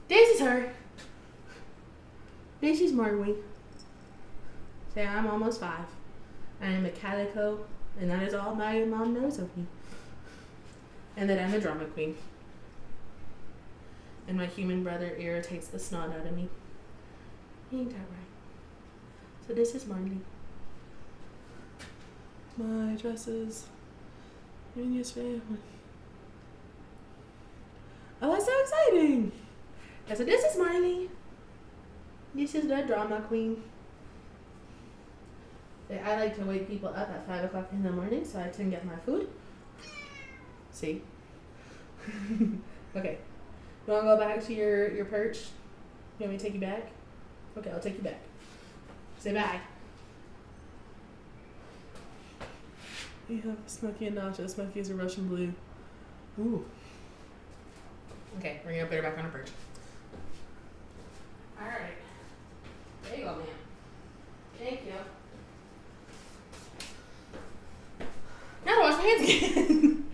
This is her. This is Marley. Say, I'm almost 5. I am a calico, and that is all my mom knows of me. And that I'm a drama queen. And my human brother irritates the snot out of me. Ain't that right? So this is Marley. My dresses. Even yesterday. Oh, that's so exciting! I said, this is Marley. This is the drama queen. I like to wake people up at 5 o'clock in the morning so I can get my food. See? Okay. You want to go back to your perch? You want me to take you back? Okay, I'll take you back. Say bye. We have Smokey and Nacho. Smokey is a Russian blue. Ooh. Okay, we're gonna put her back on her perch. Alright. There you go, ma'am. Thank you. Now to wash my hands again.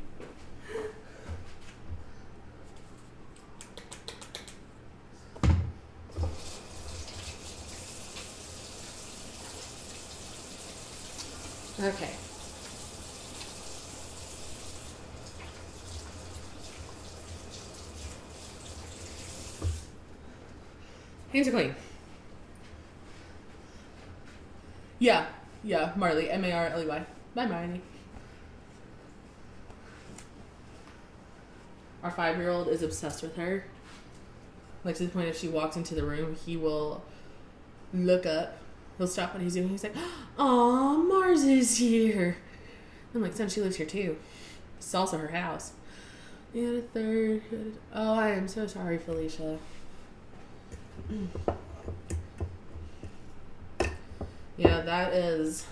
Okay. Hands are clean. Yeah, Marley. Marley. Bye, Marley. Our 5-year-old is obsessed with her. Like, to the point if she walks into the room, he will look up. He'll stop what he's doing. He's like, "Aw, Mars is here." I'm like, "Son, she lives here too. It's also her house." You had a third. Oh, I am so sorry, Felicia. Yeah, that is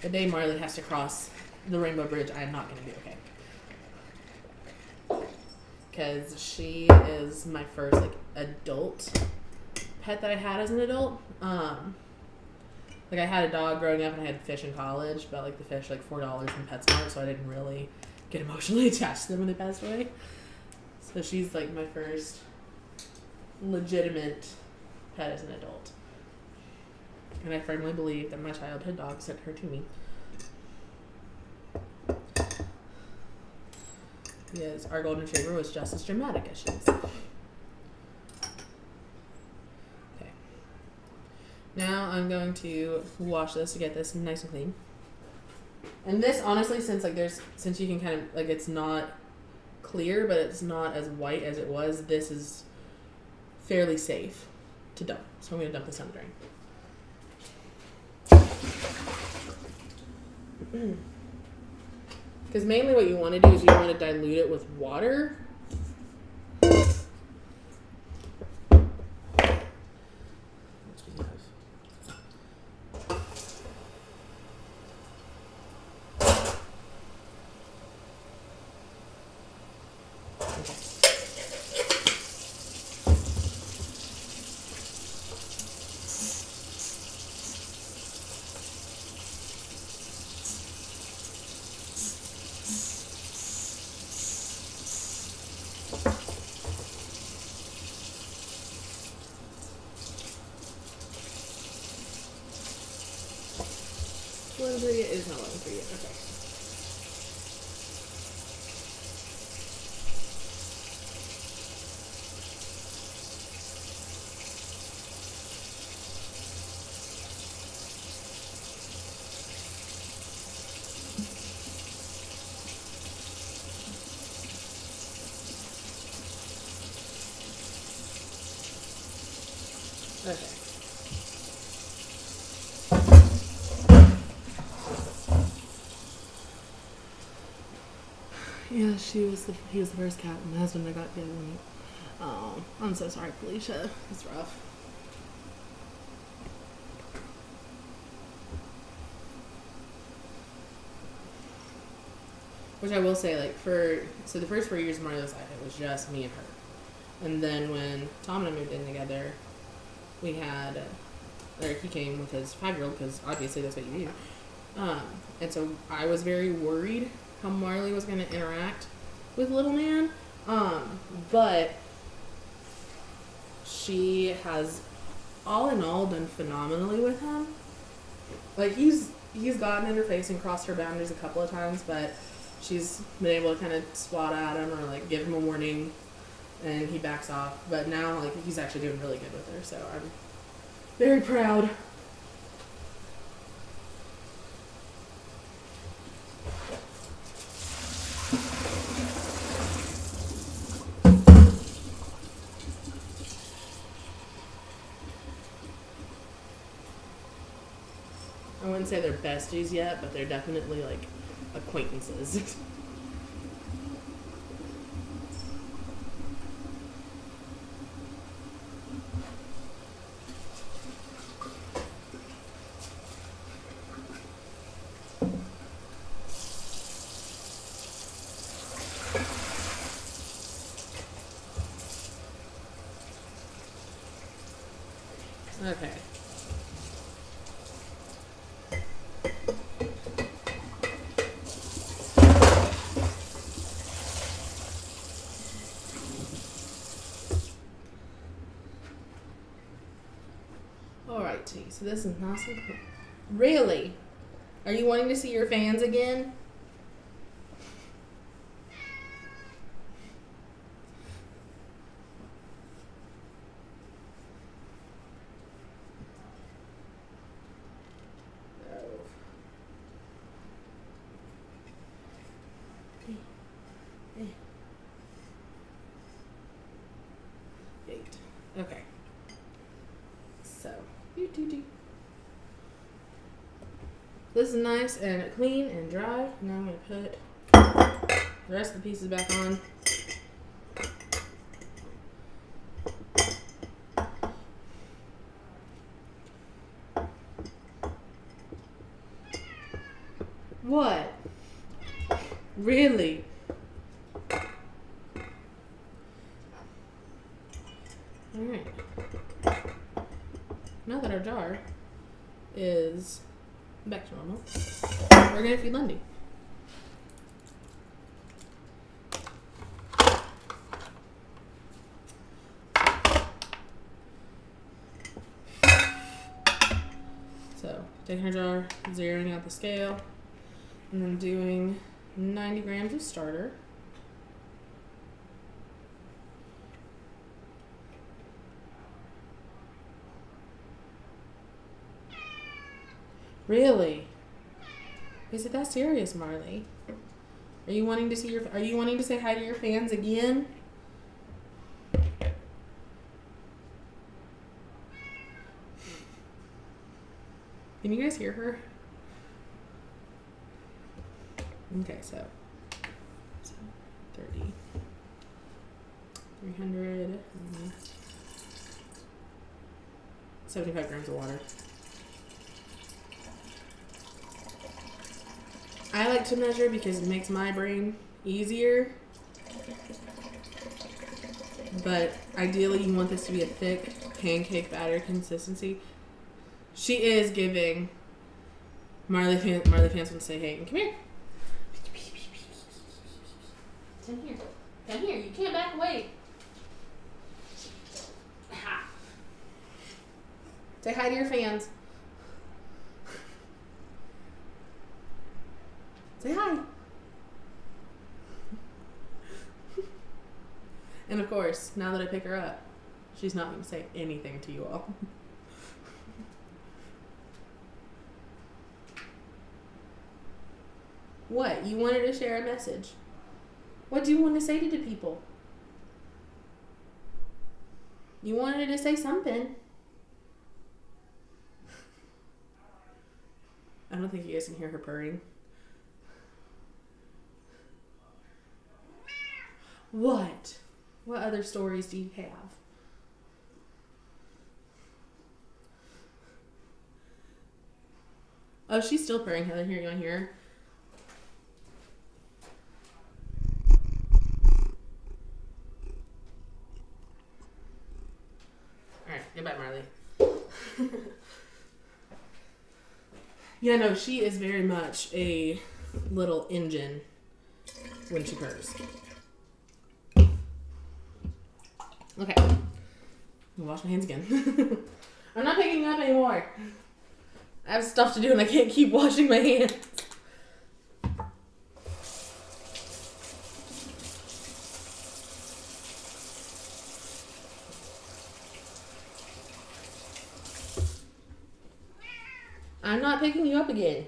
the day Marley has to cross the Rainbow Bridge. I am not going to be okay. Because she is my first, like, adult pet that I had as an adult. Like, I had a dog growing up and I had fish in college, but, like, the fish, like, $4 from PetSmart, so I didn't really get emotionally attached to them when they passed away. So she's, like, my first legitimate pet as an adult. And I firmly believe that my childhood dog sent her to me. Yes, our golden retriever was just as dramatic as she is. Okay. Now I'm going to wash this to get this nice and clean. And this, honestly, since you can kind of, like, it's not clear, but it's not as white as it was, this is fairly safe to dump. So I'm going to dump this on the drain. Because mainly what you want to do is you want to dilute it with water. It is not looking for you. Okay. Okay. Yeah, he was the first cat, and my husband I got the other one. Oh, I'm so sorry, Felicia. It's rough. Which I will say, like, so the first 4 years of Mario's life, it was just me and her. And then when Tom and I moved in together, he came with his 5-year-old, because obviously that's what you do. And so I was very worried how Marley was going to interact with little man. But she has, all in all, done phenomenally with him. Like, he's gotten in her face and crossed her boundaries a couple of times, but she's been able to kind of swat at him or, like, give him a warning, and he backs off. But now, like, he's actually doing really good with her, so I'm very proud. I wouldn't say they're besties yet, but they're definitely, like, acquaintances. So this is nice and cool. Really? Are you wanting to see your fans again? Okay. So, this is nice and clean and dry. Now I'm going to put the rest of the pieces back on. What? Really? Alright. Now that our jar is back to normal, we're going to feed Lundy. So, taking our jar, zeroing out the scale, and then doing 90 grams of starter. Really? Is it that serious, Marley? Are you wanting to say hi to your fans again? Can you guys hear her? Okay, so 30, 300, 75 grams of water. I like to measure because it makes my brain easier. But ideally you want this to be a thick pancake batter consistency. She is giving Marley Fans wants to say hey. Come here. Come here. Come here. You can't back away. Ha. Say hi to your fans. Say hi. And of course, now that I pick her up, she's not going to say anything to you all. What? You wanted to share a message. What do you want to say to the people? You wanted to say something. I don't think you guys can hear her purring. What? What other stories do you have? Oh, she's still purring, Heather. Here, you want to hear her? Alright, goodbye, Marley. Yeah, no, she is very much a little engine when she purrs. Okay. I'm gonna wash my hands again. I'm not picking up anymore. I have stuff to do and I can't keep washing my hands. I'm not picking you up again.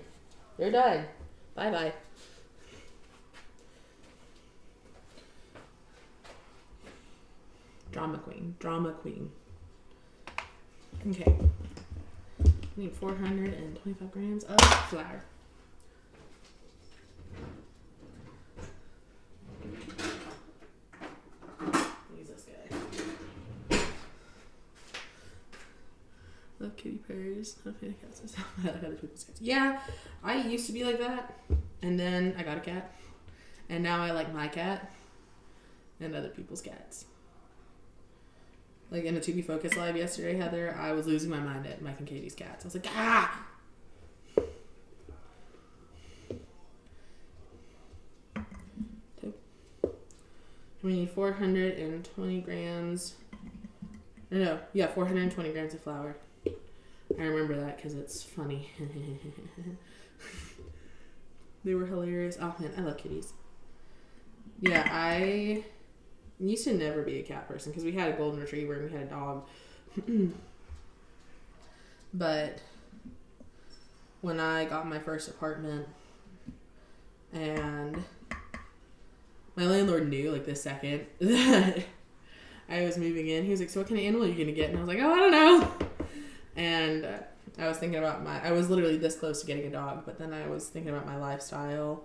You're done. Bye-bye. Drama queen. Drama queen. Okay. I need 425 grams of flour. Use this guy. Love kitty purrs. Okay, cats. Yeah, I used to be like that, and then I got a cat, and now I like my cat and other people's cats. Like in a To Be Focused live yesterday, Heather, I was losing my mind at Mike and Katie's cats. I was like, ah! We need 420 grams. No, yeah, 420 grams of flour. I remember that because it's funny. They were hilarious. Oh man, I love kitties. Yeah, I used to never be a cat person because we had a golden retriever and we had a dog. But when I got my first apartment and my landlord knew like the second that I was moving in, he was like, so what kind of animal are you going to get? And I was like, oh, I don't know. And I was thinking about I was literally this close to getting a dog, but then I was thinking about my lifestyle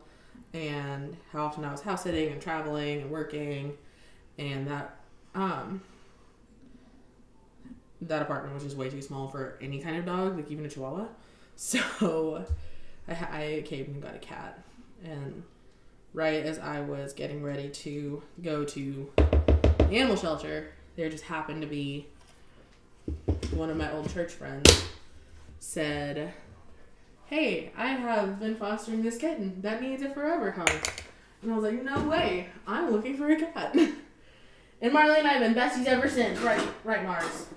and how often I was house sitting and traveling and working, and that apartment was just way too small for any kind of dog, like even a Chihuahua. So I caved and got a cat. And right as I was getting ready to go to the animal shelter, there just happened to be one of my old church friends said, hey, I have been fostering this kitten that needs a forever home. And I was like, no way, I'm looking for a cat. And Marley and I have been besties ever since. Right, Mars.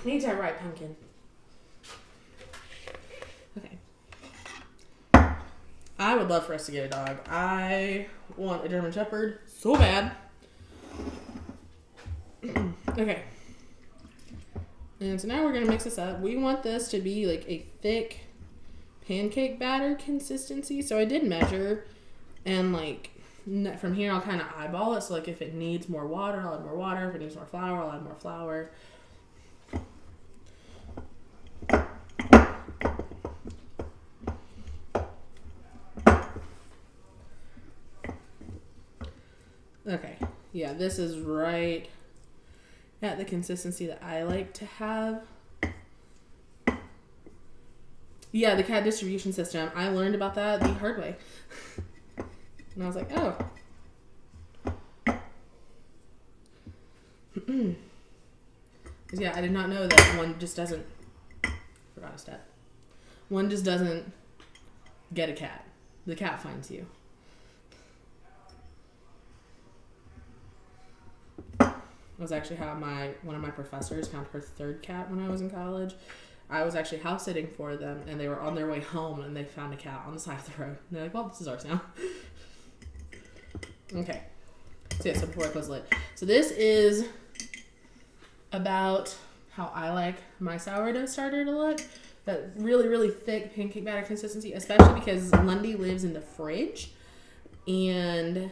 Needs our right, Pumpkin. Okay. I would love for us to get a dog. I want a German Shepherd so bad. Okay. And so now we're going to mix this up. We want this to be like a thick pancake batter consistency. So I did measure, and like from here I'll kind of eyeball it. So like if it needs more water, I'll add more water. If it needs more flour, I'll add more flour. Okay. Yeah, this is right at the consistency that I like to have. Yeah, the cat distribution system. I learned about that the hard way. And I was like, oh. Because yeah, I did not know that one just doesn't... Forgot a step. One just doesn't get a cat. The cat finds you. That was actually how one of my professors found her third cat when I was in college. I was actually house sitting for them, and they were on their way home, and they found a cat on the side of the road. And they're like, well, this is ours now. Okay. So yeah, so before I close the lid. So this is about how I like my sourdough starter to look. That really, really thick pancake batter consistency, especially because Lundy lives in the fridge. And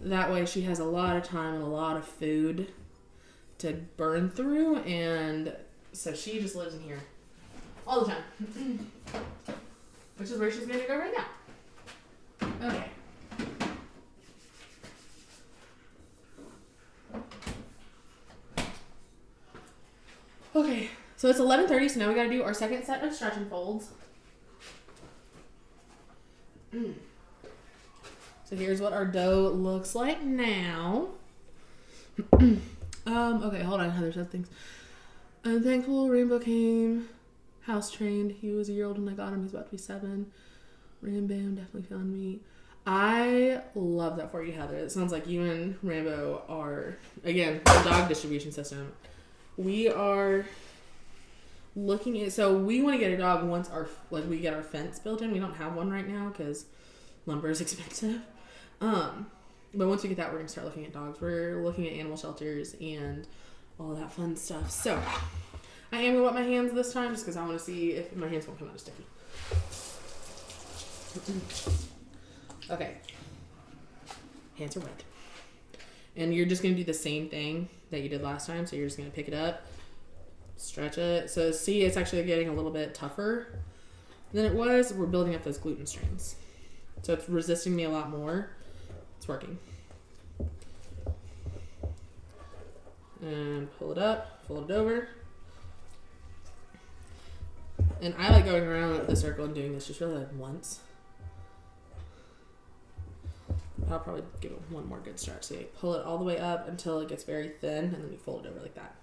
that way she has a lot of time and a lot of food to burn through, and so she just lives in here all the time. Which is where she's going to go right now. Okay. Okay, so it's 11:30, so now we got to do our second set of stretch and folds. So here's what our dough looks like now. Okay, hold on, Heather said things. I'm thankful Rainbow came house trained. He was a year old when I got him. He's about to be 7. Ram Bam definitely found me. I love that for you, Heather. It sounds like you and Rainbow are, again, the dog distribution system. We are looking at, so we want to get a dog once we get our fence built in. We don't have one right now because lumber is expensive. But once we get that, we're going to start looking at dogs. We're looking at animal shelters and all of that fun stuff. So I am going to wet my hands this time just because I want to see if my hands won't come out as sticky. Okay. Hands are wet. And you're just going to do the same thing that you did last time. So you're just going to pick it up, stretch it. So see, it's actually getting a little bit tougher than it was. We're building up those gluten strands. So it's resisting me a lot more. It's working. And pull it up, fold it over. And I like going around the circle and doing this just really like once. I'll probably give it one more good stretch. So you pull it all the way up until it gets very thin, and then you fold it over like that.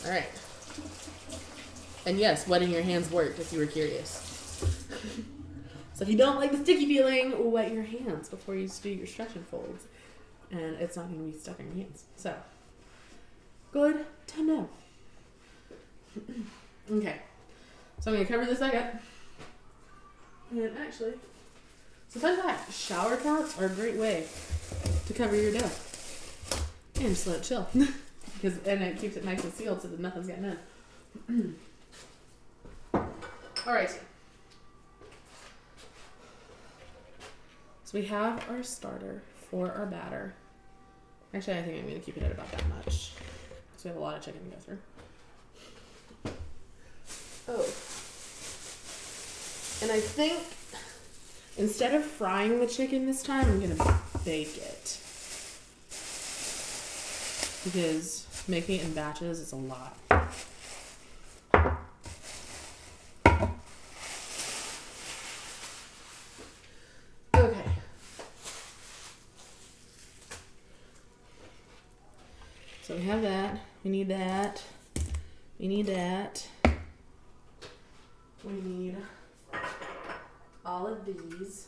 All right. And yes, wetting your hands worked if you were curious. So if you don't like the sticky feeling, wet your hands before you do your stretch and folds. and it's not going to be stuck in your hands. So, good to know. Okay, so I'm going to cover this back up. And actually, so fun fact, shower caps are a great way to cover your dough. And just let it chill. And it keeps it nice and sealed so that nothing's getting in. Alright. So we have our starter for our batter. Actually, I think I'm going to keep it at about that much. So we have a lot of chicken to go through. Oh. And I think instead of frying the chicken this time, I'm going to bake it. Because making it in batches is a lot. Okay. So we have that. We need that. We need that. We need all of these.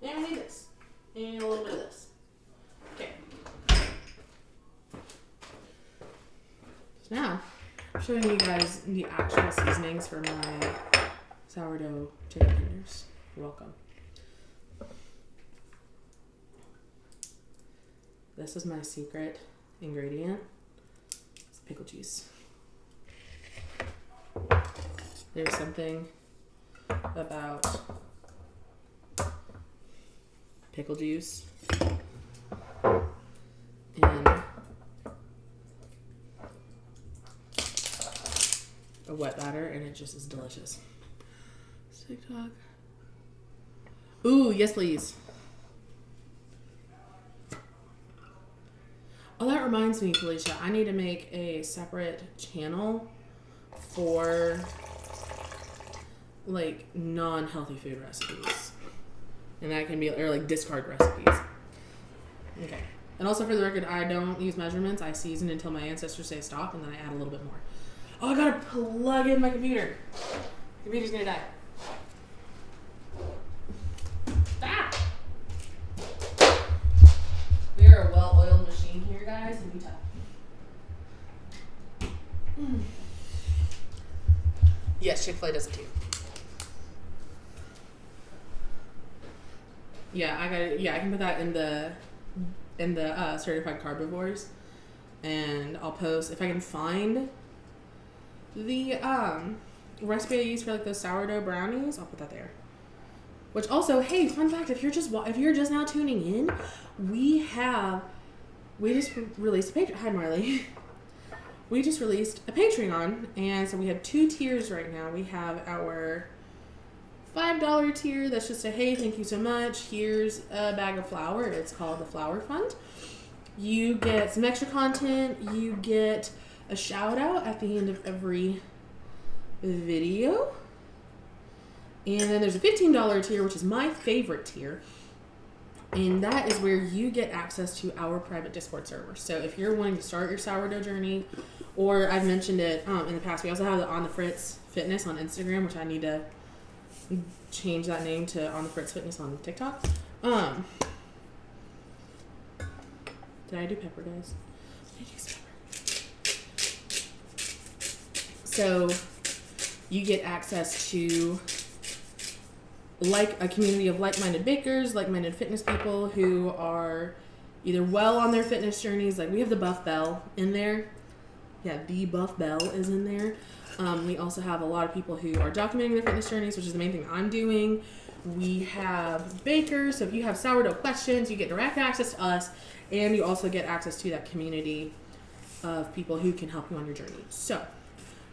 And we need this. And a little bit of this. Okay. So now, I'm showing you guys the actual seasonings for my sourdough chicken tenders. You're welcome. This is my secret ingredient. It's pickle juice. There's something about pickle juice and a wet batter, and it just is delicious. TikTok. Ooh, yes please. Oh, that reminds me, Felicia, I need to make a separate channel for like non-healthy food recipes. And that can be, or like discard recipes. Okay. And also for the record, I don't use measurements. I season until my ancestors say stop, and then I add a little bit more. Oh, I gotta plug in my computer. My computer's gonna die. Stop! We are a well-oiled machine here, guys, and we tell. Yes, Chick-fil-A does it too. Yeah, I can put that in the certified carbivores, and I'll post if I can find the recipe I use for like those sourdough brownies. I'll put that there. Which also, hey, fun fact: if you're just now tuning in, we just released a Patreon. Hi, Marley. We just released a Patreon, and so we have 2 tiers right now. We have our $5 tier that's just a hey, thank you so much, here's a bag of flour. It's called the Flour Fund. You get some extra content. You get a shout out at the end of every video. And then there's a $15 tier, which is my favorite tier. And that is where you get access to our private Discord server. So if you're wanting to start your sourdough journey, or I've mentioned it in the past, we also have the On the Fritz Fitness on Instagram, which I need to change that name to On the Fritz Fitness on TikTok. Did I do pepper, guys? I did use pepper. So you get access to like a community of like-minded bakers, like-minded fitness people who are either well on their fitness journeys. Like we have the Buff Bell in there. Yeah, the Buff Bell is in there. We also have a lot of people who are documenting their fitness journeys, which is the main thing I'm doing. We have bakers, so if you have sourdough questions, you get direct access to us, and you also get access to that community of people who can help you on your journey. So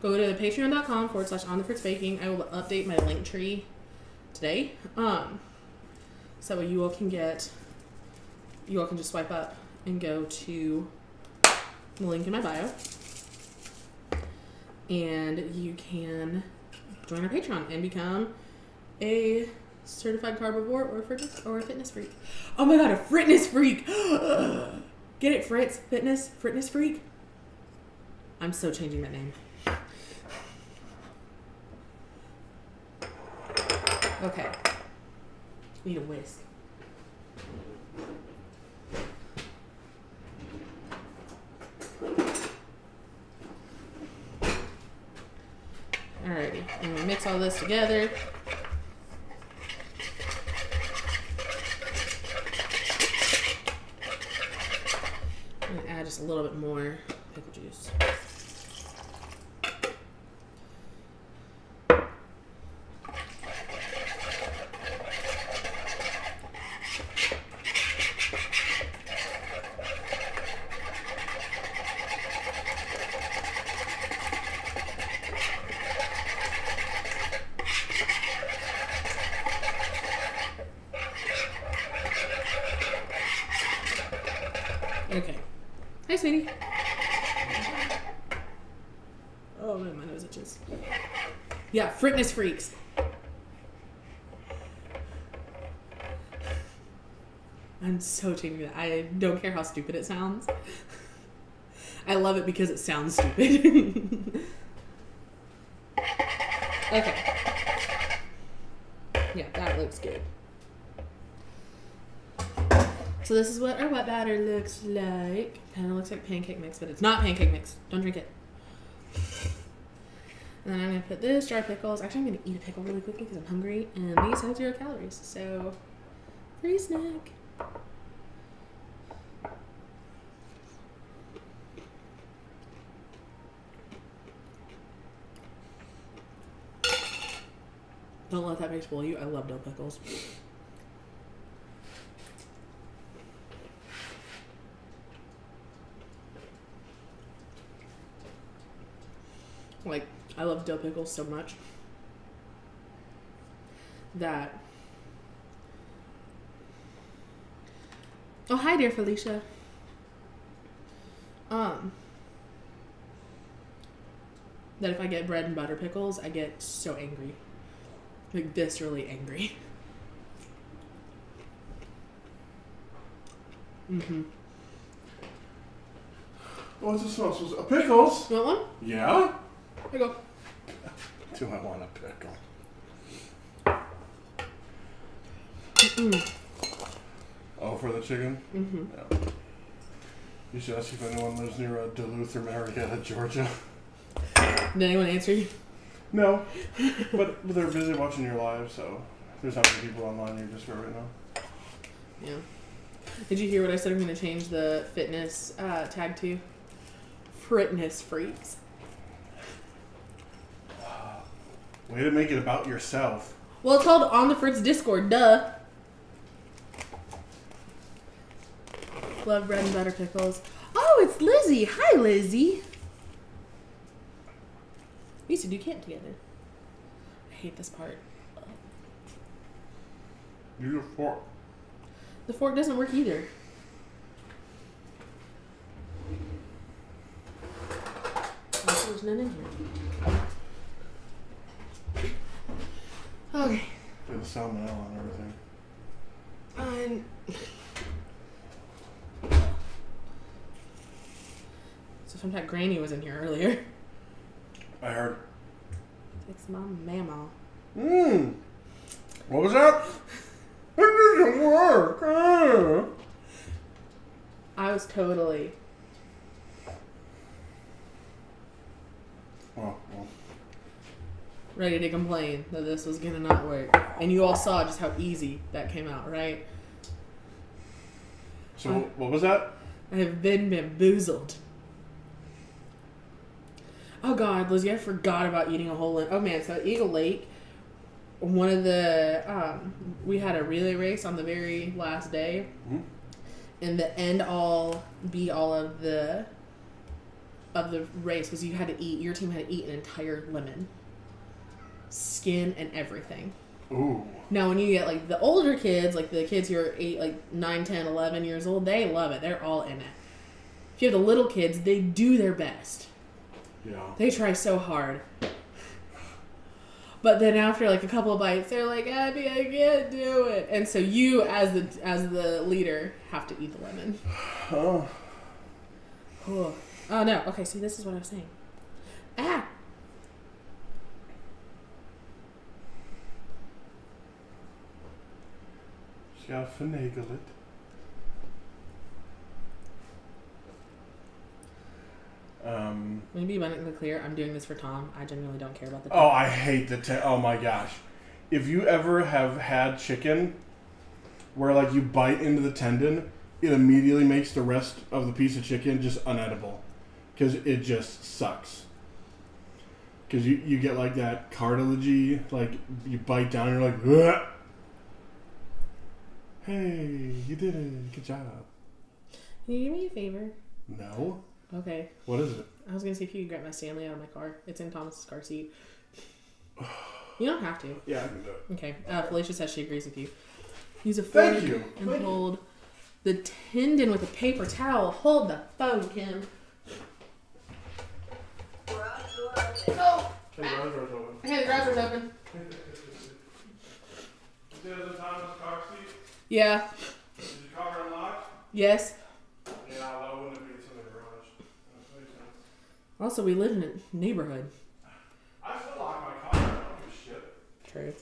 go to patreon.com/onthefritzbaking. I will update my link tree today. So you all can just swipe up and go to the link in my bio. And you can join our Patreon and become a certified carbivore or a fitness freak. Oh my god, a fitness freak! Get it, Fritz? Fitness freak? I'm so changing that name. Okay. Need a whisk. Alrighty. I'm gonna mix all this together. I'm gonna add just a little bit more pickle juice. Okay. Hi, sweetie. Oh, man, my nose itches. Yeah, fitness freaks. I'm so changing that. I don't care how stupid it sounds. I love it because it sounds stupid. Okay. Yeah, that looks good. So this is what our wet batter looks like. Kind of looks like pancake mix, but it's not pancake mix. Don't drink it. And then I'm going to put this jar of pickles. Actually, I'm going to eat a pickle really quickly because I'm hungry. And these have 0 calories. So, free snack. Don't let that face fool you. I love dill pickles. Like, I love dill pickles so much that... Oh, hi there, Felicia. That if I get bread and butter pickles, I get so angry. Like, viscerally angry. Mm-hmm. What's this smell? Pickles? You want one? Yeah? Here you go. Do I want a pickle? Mm-mm. Oh, for the chicken? Mm-hmm. Yeah. You should ask if anyone lives near Duluth or Marietta, Georgia. Did anyone answer you? No, but they're busy watching your live, so there's not many people online here just for right now. Yeah. Did you hear what I said? I'm going to change the fitness tag to Fitness Freaks. Way to make it about yourself. Well, it's called On the Fritz Discord, duh. Love bread and butter pickles. Oh, it's Lizzie. Hi, Lizzie. We used to do camp together. I hate this part. Use your fork. The fork doesn't work either. Oh, there's none in here. Okay. Get the salmonella and everything. So fun fact, Granny was in here earlier. I heard. It's my mama. What was that? It doesn't work. I was totally... Well. ready to complain that this was gonna not work. And you all saw just how easy that came out, right? So what was that? I have been bamboozled. Oh God, Lizzie, I forgot about eating a whole lemon. Oh man, so at Eagle Lake, one of the, we had a relay race on the very last day. Mm-hmm. And the end all, be all of the race was you had to eat, your team had to eat an entire lemon. Skin and everything. Ooh. Now, when you get, like, the older kids, like the kids who are 9, 10, 11 years old, they love it. They're all in it. If you have the little kids, they do their best. Yeah. They try so hard. But then after, like, a couple of bites, they're like, Abby, I can't do it. And so you, as the leader, have to eat the lemon. Oh. Oh, no. Okay, see, this is what I was saying. Ah! gotta finagle it. Let me be abundantly clear. I'm doing this for Tom. I genuinely don't care about the. Oh, I hate the oh my gosh. If you ever have had chicken where like you bite into the tendon, it immediately makes the rest of the piece of chicken just unedible. Because it just sucks. Because you get like that cartilagey, like you bite down and you're like, ugh! Hey, you did it. Good job. Can you do me a favor? No? Okay. What is it? I was gonna see if you could grab my Stanley out of my car. It's in Thomas's car seat. You don't have to. Yeah, I can do it. Okay. Felicia says she agrees with you. Use a fork Thank you. and Thank you. hold the tendon with a paper towel. Hold the phone, Kim. Garage door open. Oh! Hey, garage door's open. Hey, the garage door's open. You said it's a Thomas car seat? Yeah. Did your car unlock? Yes. Yeah, that wouldn't be in the garage. That makes sense. Also, we live in a neighborhood. I still lock my car. I don't give a shit. True.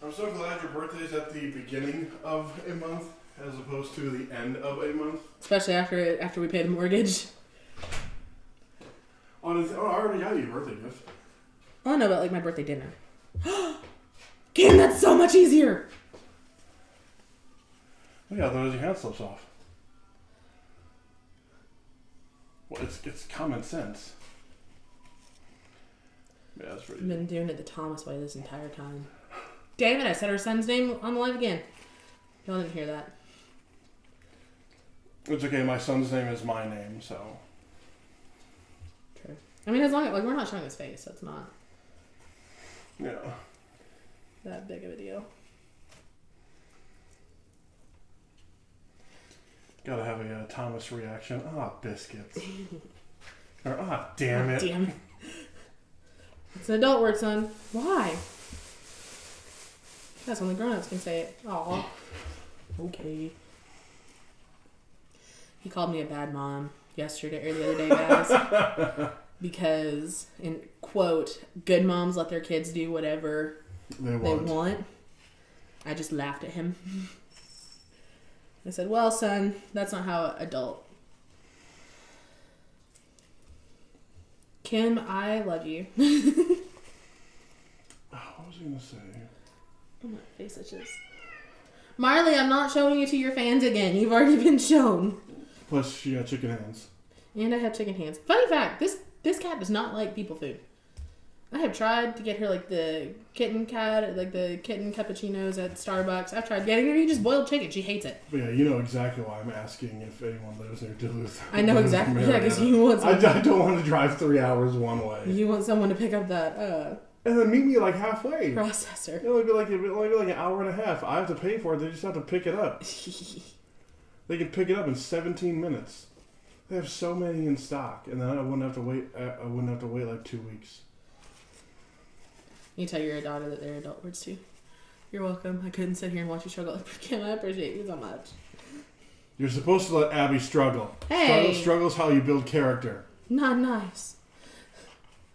I'm so glad your birthday's at the beginning of a month as opposed to the end of a month. Especially after we pay the mortgage. I already got you a birthday gift. Oh no, but like my birthday dinner. Kim, that's so much easier. Oh yeah, those your hand slips off. Well, it's common sense. Yeah, that's pretty. I've been doing it the Thomas way this entire time. Damn it, I said her son's name on the live again. Y'all didn't hear that. It's okay. My son's name is my name, so. True. I mean, as long as, like, we're not showing his face, so it's not Yeah. that big of a deal. Gotta have a Thomas reaction. Ah, biscuits. Or damn it. Damn it. It's an adult word, son. Why? That's only grown-ups can say it. Aw. Okay. He called me a bad mom yesterday or the other day, guys. Because, in quote, good moms let their kids do whatever They they want. want. I just laughed at him. I said, well, son, that's not how adult. Kim, I love you. What was I gonna say? Oh, my face itches. Marley, I'm not showing you to your fans again. You've already been shown. Plus, she got chicken hands. And I have chicken hands. Funny fact, this cat does not like people food. I have tried to get her like the kitten cappuccinos at Starbucks. I've tried getting her just boiled chicken. She hates it. But yeah, you know exactly why I'm asking if anyone lives near Duluth. I know Duluth, exactly. Yeah, because Marietta. you want I someone, don't want to drive 3 hours one way. you want someone to pick up that And then meet me like halfway. processor. It'll only be like an hour and a half. I have to pay for it. They just have to pick it up. They can pick it up in 17 minutes. They have so many in stock, and then I wouldn't have to wait. I wouldn't have to wait like 2 weeks. You tell your daughter that they're adult words too. You're welcome. I couldn't sit here and watch you struggle. Kim, I appreciate you so much. You're supposed to let Abby struggle. Hey. Struggle's how you build character. Not nice.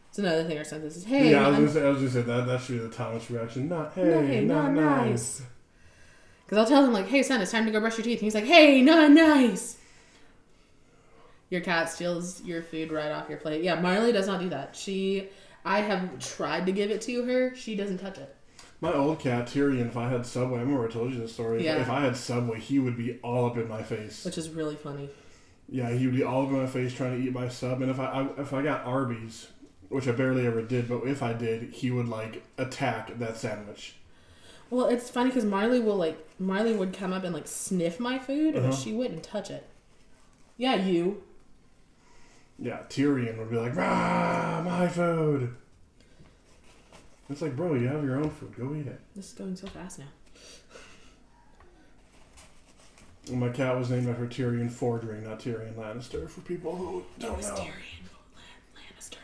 It's another thing our son says is, hey, Yeah, I was gonna say that should be the Thomas reaction. Not hey, not nice. Because I'll tell him, like, hey, son, it's time to go brush your teeth. And he's like, hey, not nice. Your cat steals your food right off your plate. Yeah, Marley does not do that. I have tried to give it to her. She doesn't touch it. My old cat, Tyrion, if I had Subway, I remember I told you this story. Yeah. If I had Subway, he would be all up in my face. Which is really funny. Yeah, he would be all up in my face trying to eat my sub. And if I got Arby's, which I barely ever did, but if I did, he would, like, attack that sandwich. Well, it's funny because Marley would come up and, like, sniff my food, Uh-huh. but she wouldn't touch it. Yeah, you. Yeah, Tyrion would be like, rah, my food. It's like, bro, you have your own food. Go eat it. This is going so fast now. And my cat was named after Tyrion Fordring, not Tyrion Lannister, for people who It don't was know. Tyrion Lannister.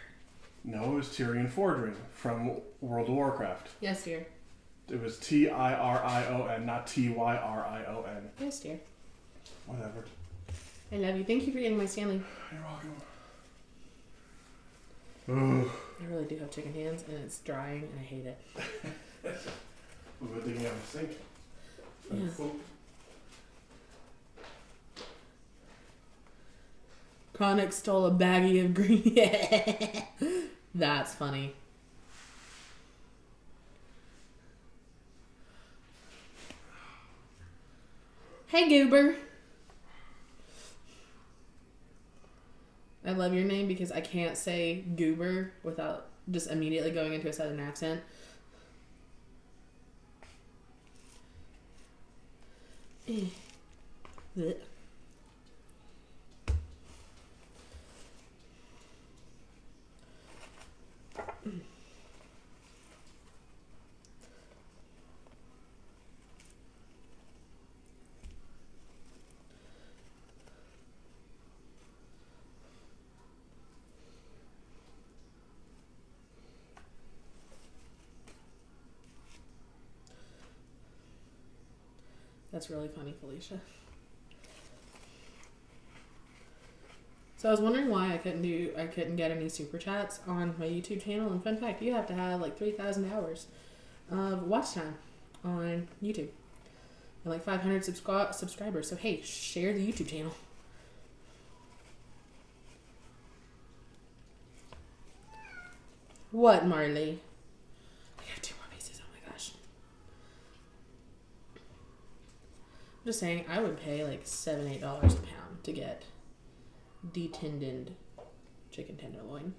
No, it was Tyrion Fordring from World of Warcraft. Yes, dear. It was Tyrion, not Tyrion. Yes, dear. Whatever. I love you. Thank you for getting my Stanley. You're welcome. Ugh. I really do have chicken hands, and it's drying, and I hate it. Good thing you have a sink. Yeah. Cool. Chronic stole a baggie of green. That's funny. Hey, Goober. I love your name because I can't say Goober without just immediately going into a southern accent. Blech. That's really funny, Felicia. So I was wondering why I couldn't get any super chats on my YouTube channel. And fun fact, you have to have like 3,000 hours of watch time on YouTube and like 500 subscribers. So hey, share the YouTube channel. What, Marley? I have 2 more pieces. Oh my gosh. I'm just saying, I would pay like $7-8 a pound to get detendoned chicken tenderloin.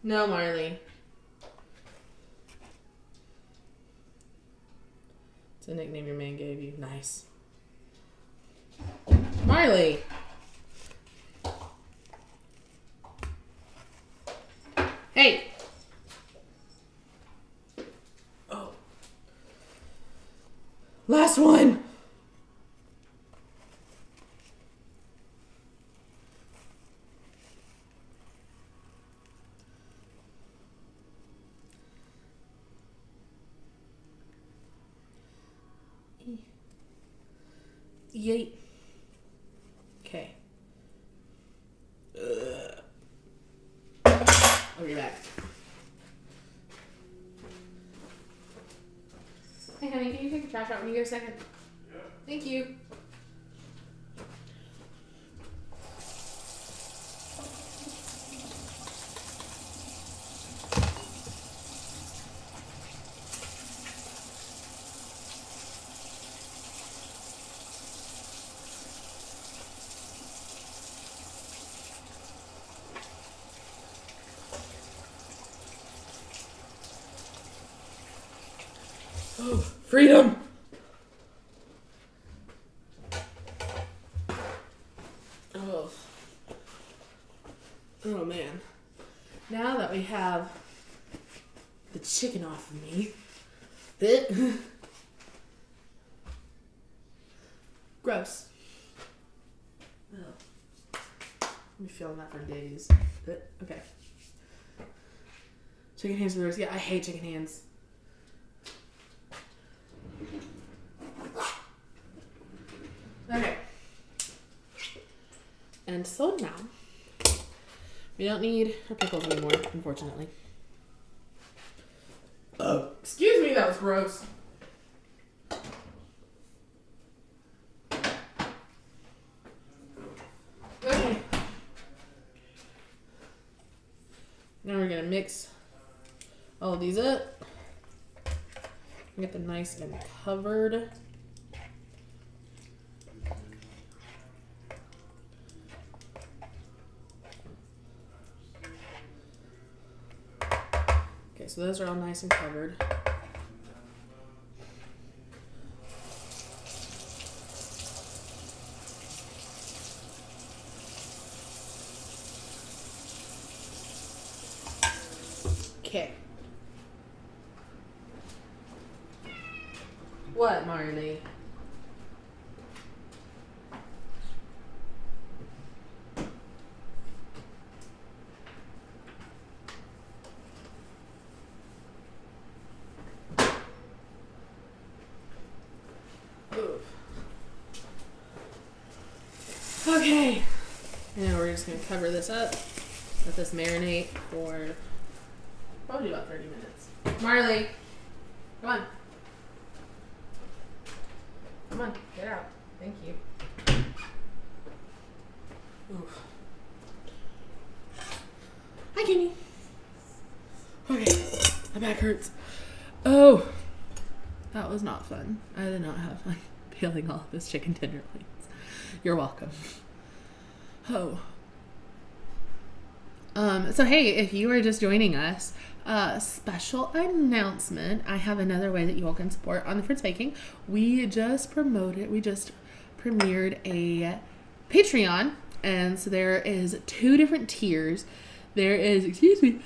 No, Marley. It's a nickname your man gave you. Nice. Marley. Hey. Oh. Last one. Yeet. Okay. I'll be back. Hey, honey, can you take the trash out when you get a second? Yeah. Thank you. Oh, freedom! Oh. Oh man. Now that we have the chicken off of me. Gross. Ugh. I'll be feeling that for days. Okay. Chicken hands for the rest. Yeah, I hate chicken hands. Okay. And so now, we don't need our pickles anymore, unfortunately. Oh, excuse me, that was gross. Okay. Now we're gonna mix all of these up. Get them nice and covered. Okay, so those are all nice and covered. Okay. What, Marley? Okay. we're just gonna cover this up, let this marinate for probably about 30 minutes. Marley, come on. Come on, get out. Thank you. Oof. Hi, Kimmy. Okay, my back hurts. Oh, that was not fun. I did not have fun peeling all of this chicken tenderloins. You're welcome. Oh. So hey, if you are just joining us, special announcement. I have another way that you all can support On the Fritz Baking. We just premiered a Patreon, and so there is 2 different tiers. There is, excuse me.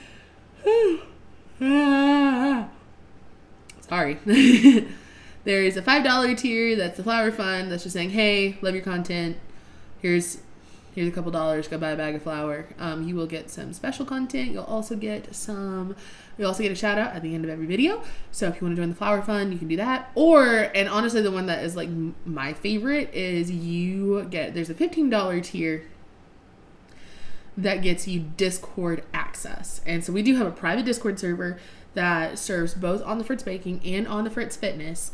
Sorry. There is a $5 tier. That's the flour fund. That's just saying, hey, love your content. Here's a couple dollars. Go buy a bag of flour. You will get some special content. You'll also get a shout out at the end of every video. So if you want to join the flour fund, you can do that. And honestly, the one that is like my favorite is there's a $15 tier that gets you Discord access. And so we do have a private Discord server that serves both On the Fritz Baking and On the Fritz Fitness.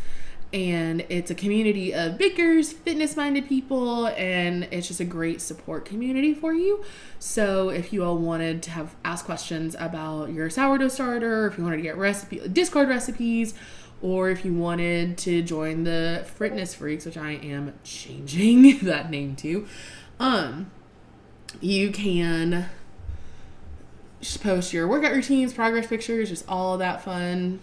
And it's a community of bakers, fitness-minded people, and it's just a great support community for you. So if you all wanted to ask questions about your sourdough starter, if you wanted to get Discord recipes, or if you wanted to join the Fitness Freaks, which I am changing that name to, you can just post your workout routines, progress pictures, just all of that fun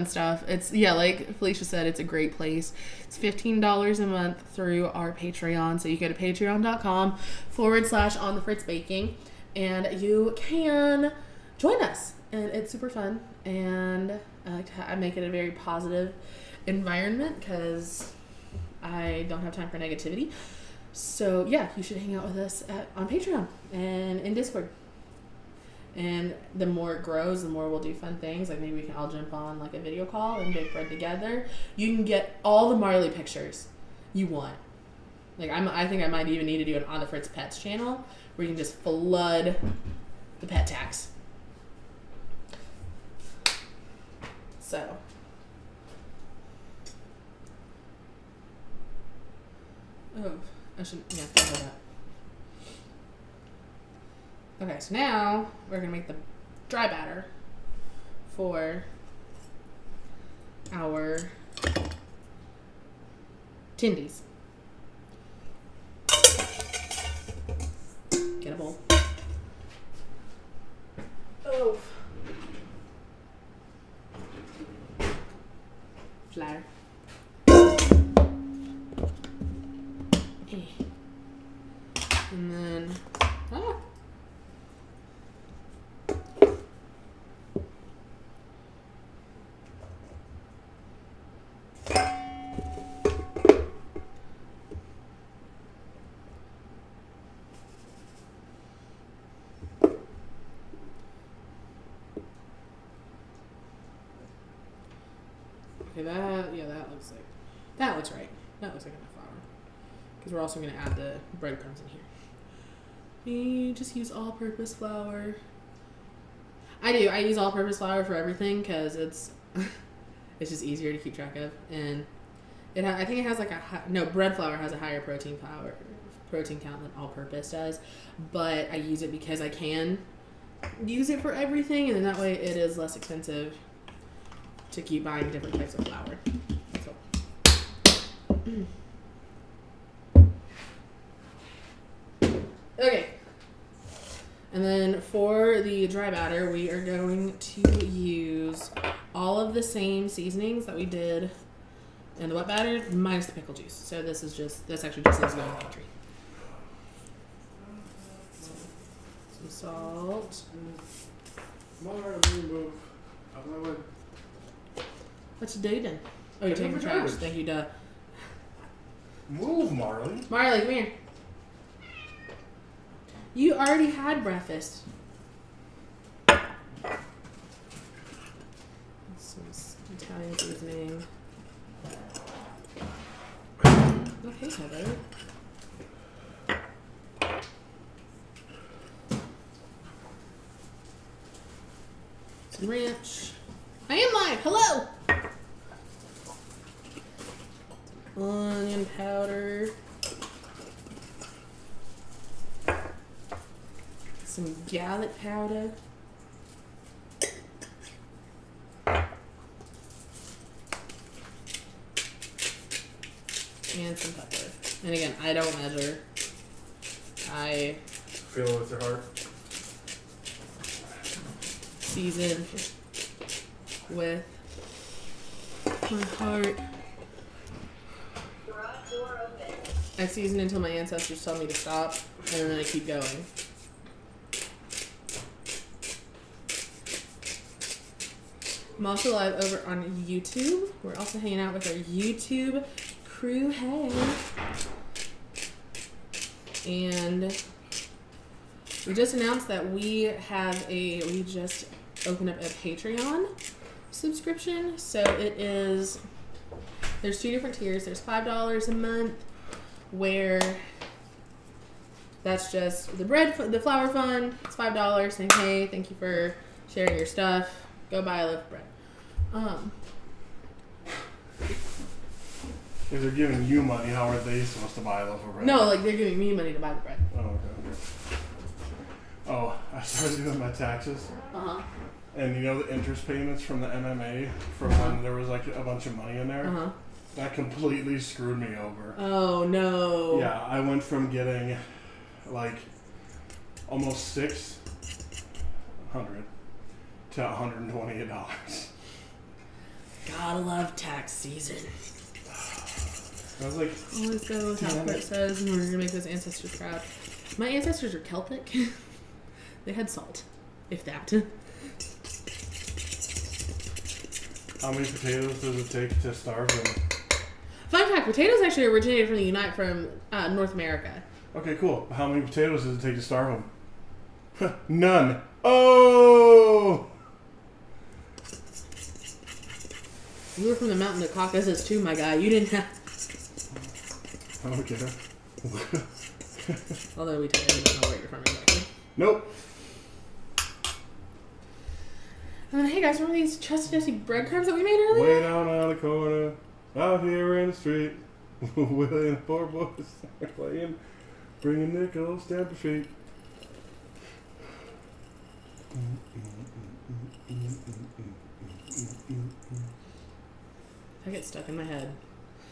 stuff. It's, like Felicia said, it's a great place. It's $15 a month through our Patreon. So you go to patreon.com/On the Fritz Baking, and you can join us. And it's super fun. And I make it a very positive environment because I don't have time for negativity. So yeah, you should hang out with us on Patreon and in Discord. And the more it grows, the more we'll do fun things. Like maybe we can all jump on like a video call and bake bread together. You can get all the Marley pictures you want. Like I think I might even need to do an On the Fritz Pets channel where you can just flood the pet tags. So. Oh, I shouldn't. Yeah, think about that. Okay, so now we're going to make the dry batter for our tendies. Get a bowl. Oh. Flour. And then, okay, that looks right. That looks like enough flour. Because we're also going to add the breadcrumbs in here. We just use all-purpose flour. I use all-purpose flour for everything because it's just easier to keep track of. And I think it has like bread flour has a higher protein count than all-purpose does. But I use it because I can use it for everything, and then that way it is less expensive to keep buying different types of flour. So. Okay. And then for the dry batter, we are going to use all of the same seasonings that we did in the wet batter, minus the pickle juice. So this actually just needs to go in the pantry. Some salt. What you doing? Oh, you're taking the trash. Thank you, duh. Move, Marley. Marley, come here. You already had breakfast. Some Italian seasoning. Okay, Heather. Some ranch. I am live. Hello. Onion powder. Some garlic powder. And some pepper. And again, I don't measure. I Feel it with your heart. season with my heart. Garage door open. I season until my ancestors tell me to stop, and then I keep going. I'm also live over on YouTube. We're also hanging out with our YouTube crew. Hey. And we just announced that we just opened up a Patreon subscription. So there's 2 different tiers. There's $5 a month, where that's just the flour fund. It's $5 saying, hey, thank you for sharing your stuff. Go buy a loaf of bread. If they're giving you money, how are they supposed to buy a loaf of bread? No, like they're giving me money to buy the bread. Oh, okay. Oh, I started doing my taxes. Uh-huh. And you know the interest payments from the MMA from when there was like a bunch of money in there? Uh-huh. That completely screwed me over. Oh no. Yeah, I went from getting like almost $600 to $128. Gotta love tax season. I was like, Always go with how it says in order to make those ancestors proud. My ancestors are Celtic. They had salt, if that. how many potatoes does it take to starve them? Fun fact: potatoes actually originated from North America. Okay, cool. How many potatoes does it take to starve them? None. Oh! You were from the mountain of Caucasus too, my guy. You didn't have. Okay. Although we totally don't know where you're from exactly. Nope. And then, hey guys, remember these trusty breadcrumbs that we made earlier? Way down on the corner, out here in the street, Willie and 4 boys are playing, bringing nickels down your feet. I get stuck in my head.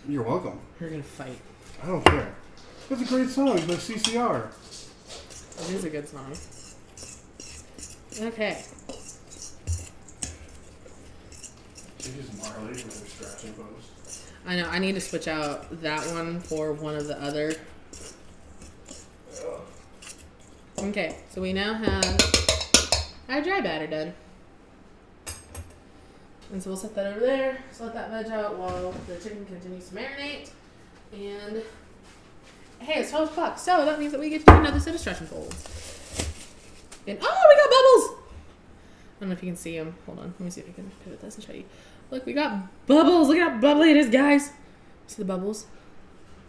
You're welcome. We're gonna fight. I don't care. It's a great song by CCR. It is a good song. Okay. She's Marley with her scratching post. I know, I need to switch out that one for one of the other. Okay, so we now have our dry batter done. And so we'll set that over there, so let that veg out while the chicken continues to marinate. And hey, it's 12 o'clock, so that means that we get to do another set of stretching folds. And oh, we got bubbles! I don't know if you can see them. Hold on, let me see if I can pivot this and show you. Look, we got bubbles. Look how bubbly it is, guys. See the bubbles?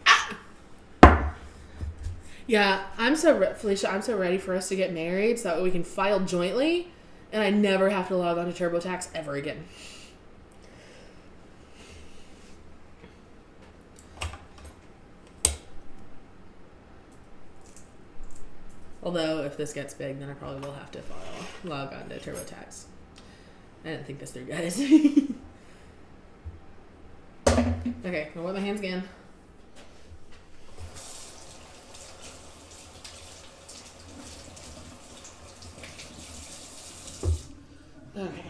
Ah! Yeah, Felicia, I'm so ready for us to get married so that we can file jointly and I never have to log on to TurboTax ever again. Although, if this gets big, then I probably will have to log on to TurboTax. I didn't think this through, guys. Okay, I'll wet my hands again. Okay.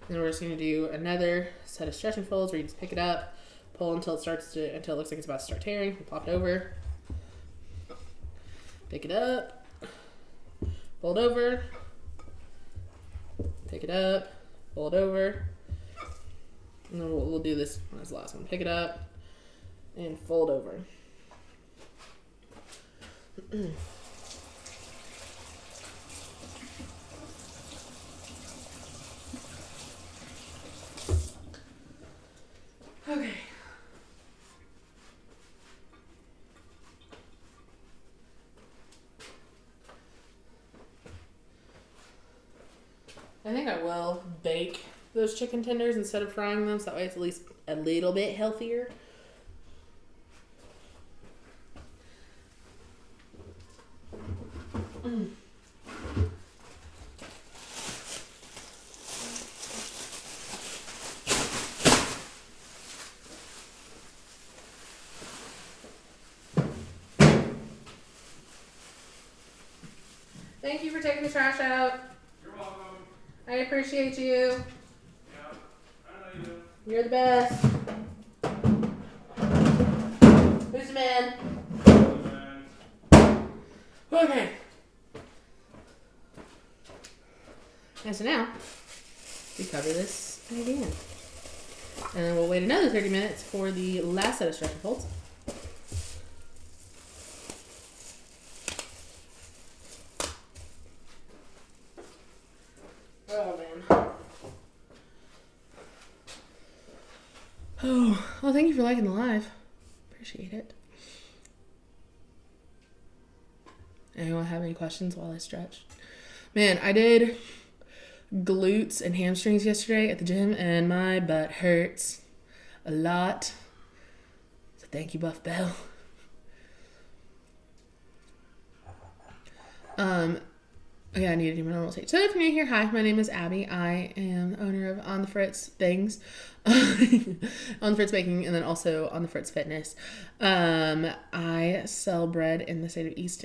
Then we're just going to do another set of stretching folds where you just pick it up, pull until it looks like it's about to start tearing, pop it over, pick it up, fold over, pick it up, fold over, and then we'll do this as the last one. Pick it up and fold over. Okay. I think I will bake those chicken tenders instead of frying them, so that way it's at least a little bit healthier. Thank you for taking the trash out. You're welcome. I appreciate you. Yeah. I know you do. You're the best. Who's the man? And Okay. And so now, we cover this again. And then we'll wait another 30 minutes for the last set of stretch and folds. Oh, man. Oh, well, thank you for liking the live. Appreciate it. Anyone have any questions while I stretch? Man, I did glutes and hamstrings yesterday at the gym, and my butt hurts a lot. So thank you, Buff Bell. Okay, I need to do my normal stage. So if you're new here, hi, my name is Abby. I am owner of On the Fritz Things, On the Fritz Baking, and then also On the Fritz Fitness. I sell bread in the state of East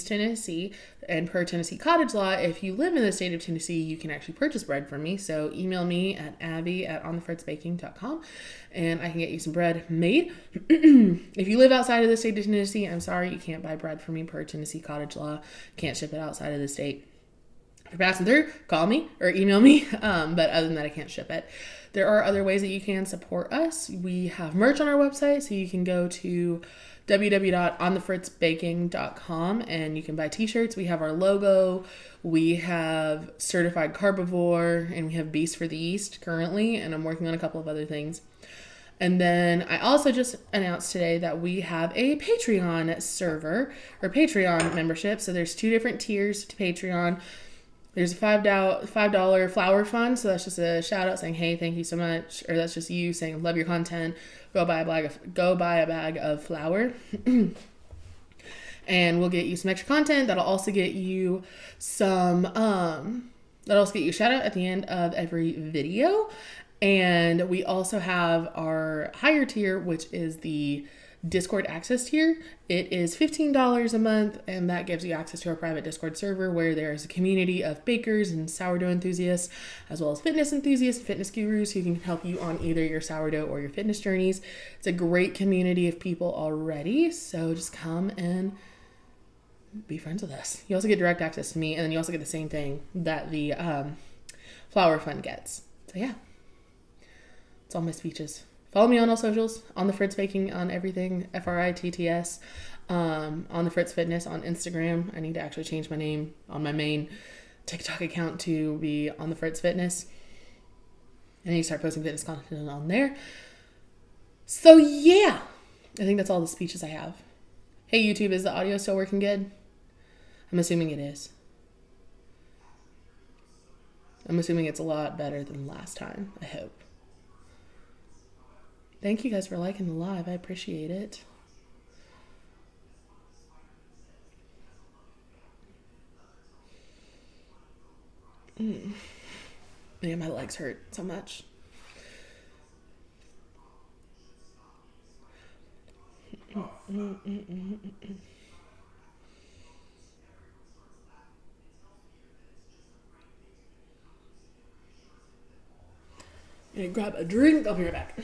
Tennessee, and per Tennessee cottage law, if you live in the state of Tennessee, you can actually purchase bread from me. So email me at abby@onthefritzbaking.com, and I can get you some bread made. If you live outside of the state of Tennessee, I'm sorry, you can't buy bread from me per Tennessee cottage law. Can't ship it outside of the state. If you're passing through, call me or email me. But other than that, I can't ship it. There are other ways that you can support us. We have merch on our website, so you can go to www.onthefritzbaking.com and you can buy t-shirts. We have our logo, we have Certified Carbivore, and we have Beast for the East currently, and I'm working on a couple of other things. And then I also just announced today that we have a Patreon server or Patreon membership. So there's 2 different tiers to Patreon. There's a $5 flour fund, so that's just a shout out saying, hey, thank you so much. Or that's just you saying, love your content. Go buy a bag of flour. And we'll get you some extra content. That'll also get you some, that'll also get you a shout out at the end of every video. And we also have our higher tier, which is the Discord access tier. It is $15 a month, and that gives you access to our private Discord server where there is a community of bakers and sourdough enthusiasts, as well as fitness enthusiasts and fitness gurus who can help you on either your sourdough or your fitness journeys. It's a great community of people already, so just come and be friends with us. You also get direct access to me, and then you also get the same thing that the flour fund gets. So yeah, it's all my speeches. Follow me on all socials, On the Fritz Baking on everything, FRITTS, On the Fritz Fitness on Instagram. I need to actually change my name on my main TikTok account to be On the Fritz Fitness. I need to start posting fitness content on there. So yeah, I think that's all the speeches I have. Hey YouTube, is the audio still working good? I'm assuming it is. I'm assuming it's a lot better than last time, I hope. Thank you guys for liking the live. I appreciate it. Man, my legs hurt so much. I'm gonna grab a drink. I'll be right back.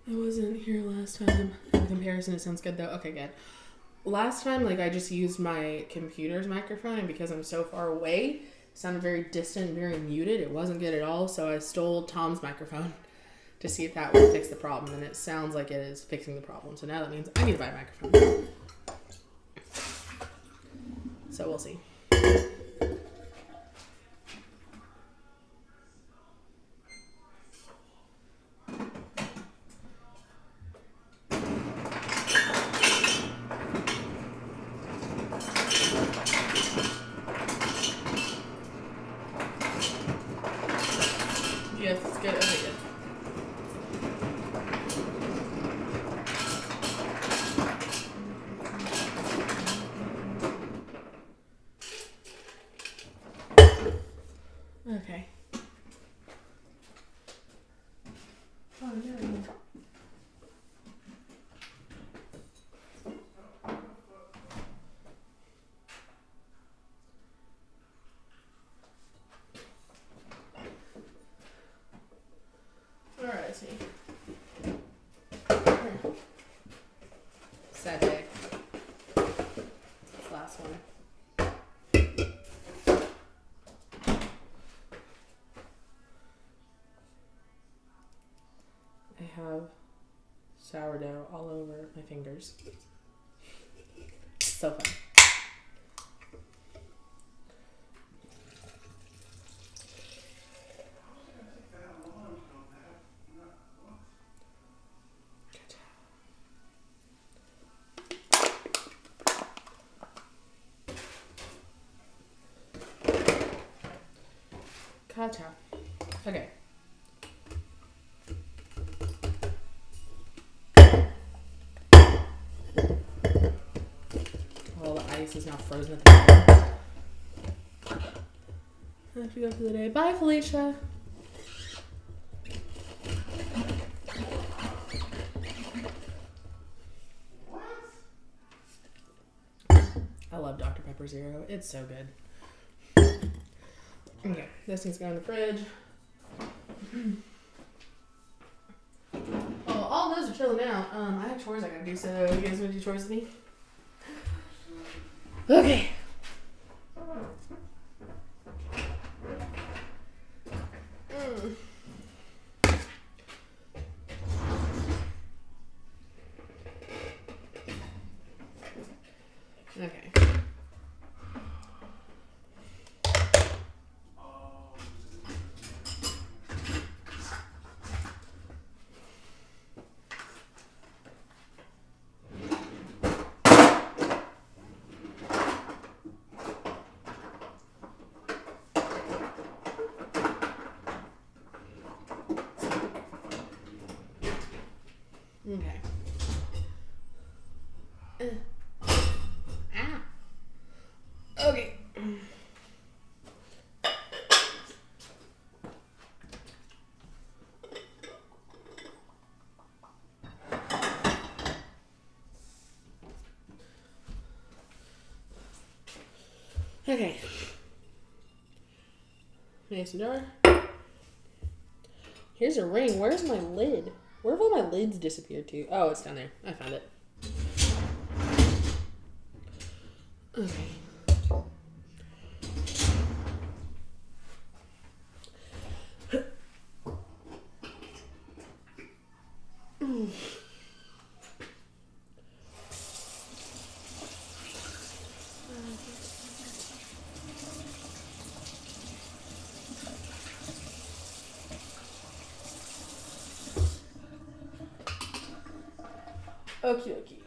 I wasn't here last time. In comparison, it sounds good though. Okay, good. Last time, I just used my computer's microphone, and because I'm so far away, it sounded very distant, very muted. It wasn't good at all, so I stole Tom's microphone to see if that would fix the problem, and it sounds like it is fixing the problem. So now that means I need to buy a microphone. So we'll see. sourdough all over my fingers. So fun. Gotcha. Okay. All the ice is now frozen at the bottom. I have to go for the day. Bye, Felicia. I love Dr. Pepper Zero. It's so good. Okay, this needs to go in the fridge. Oh, all those are chilling out. I have chores I gotta do, so you guys wanna do chores with me? Okay. Okay. Okay. Ah. Okay. Okay. Mason jar. Here's a ring. Where's my lid? Where have all my lids disappeared to? Oh, it's down there. I found it. Okay. Okie dokie.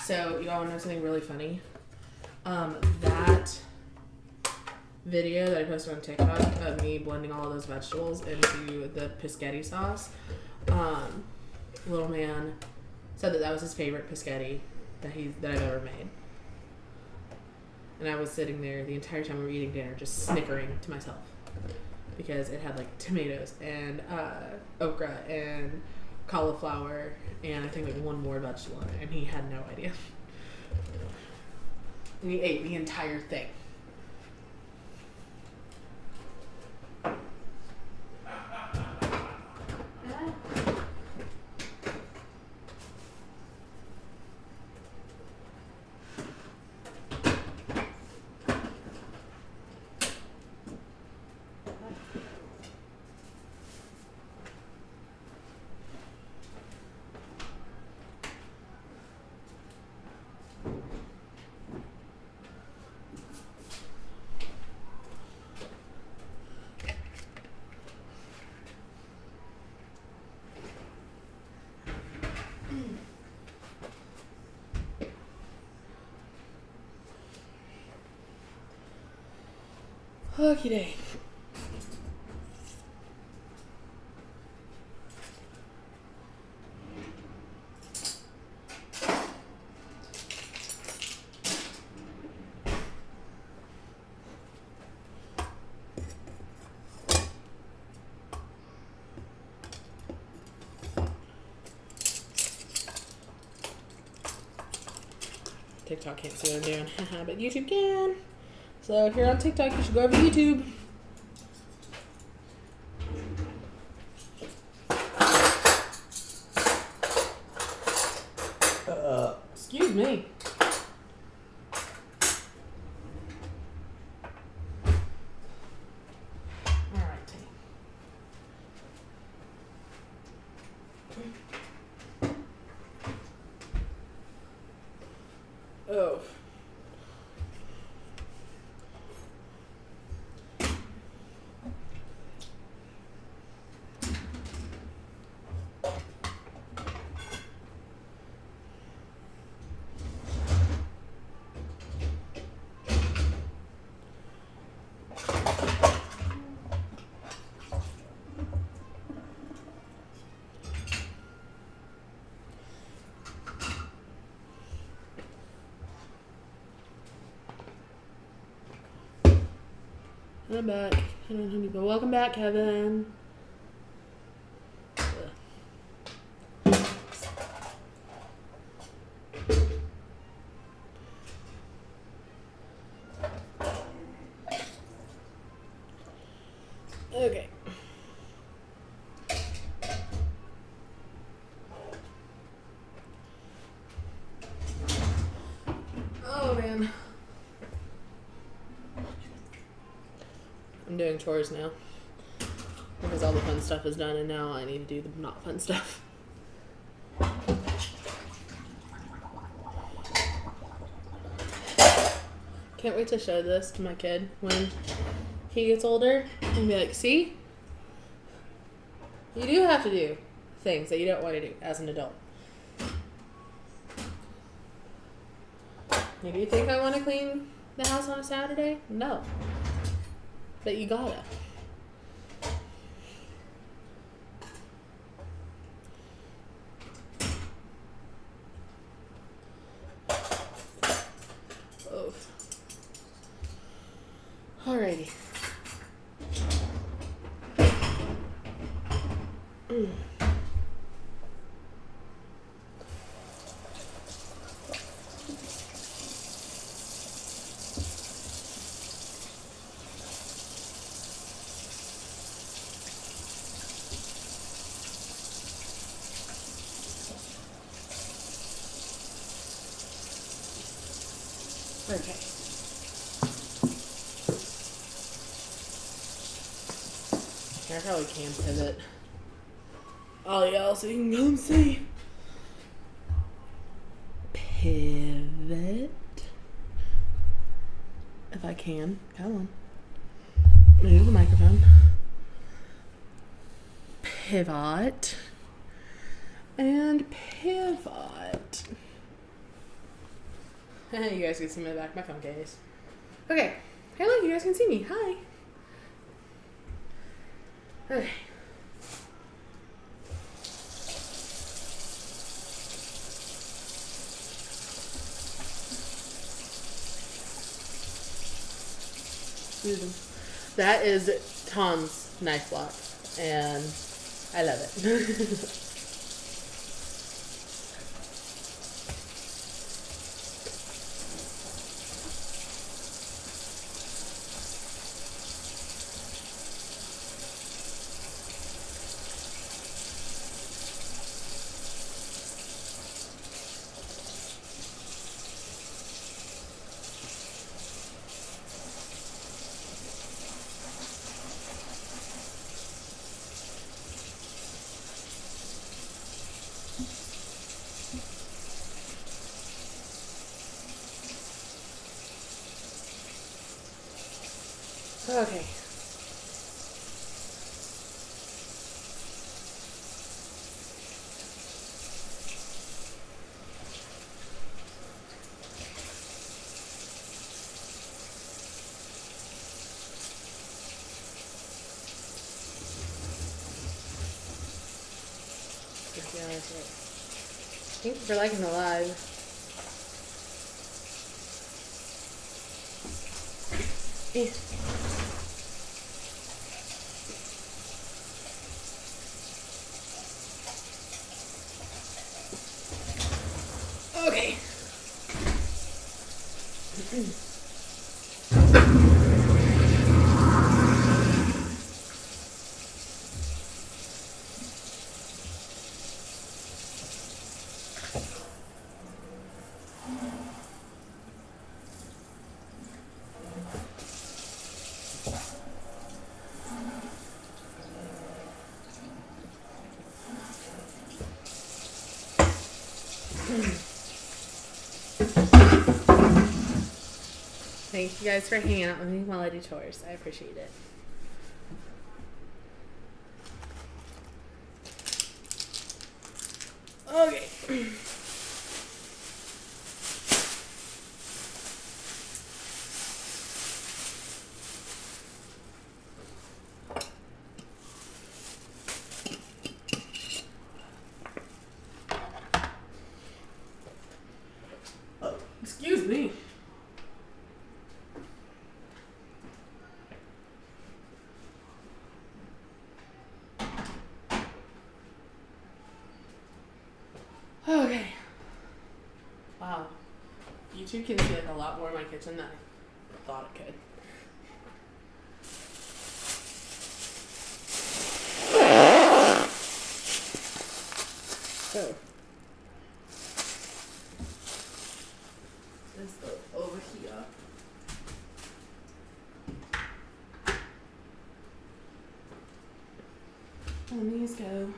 So, you all want to know something really funny? That video that I posted on TikTok of me blending all of those vegetables into the Pischetti sauce, little man said that was his favorite Pischetti that I've ever made. And I was sitting there the entire time we were eating dinner just snickering to myself because it had like tomatoes and okra and cauliflower and I think like one more vegetable in it, and he had no idea. And he ate the entire thing. Okie day. TikTok can't see what I'm doing, but YouTube can. So if you're on TikTok, you should go over to YouTube. Excuse me. Alright. Oh. I'm back. I don't know how people. Welcome back, Kevin. Okay. Oh man. I'm doing chores now because all the fun stuff is done and now I need to do the not fun stuff. Can't wait to show this to my kid when he gets older and be like, see? You do have to do things that you don't want to do as an adult. Maybe you think I want to clean the house on a Saturday? No. But you gotta. Oh. Alrighty. Okay. I probably can pivot. All y'all so you can come see. Pivot. If I can. Come on. Move the microphone. Pivot. And pivot. You guys can see my back, my phone case. Okay. Hey, look, you guys can see me. Hi. Okay. That is Tom's knife block, and I love it. Okay. Thank you for liking the live. Okay. Thank you guys for hanging out with me while I do chores. I appreciate it. Okay. Excuse me. Okay. Wow. YouTube can see like a lot more in my kitchen than I thought it could. So. This over here. And these go in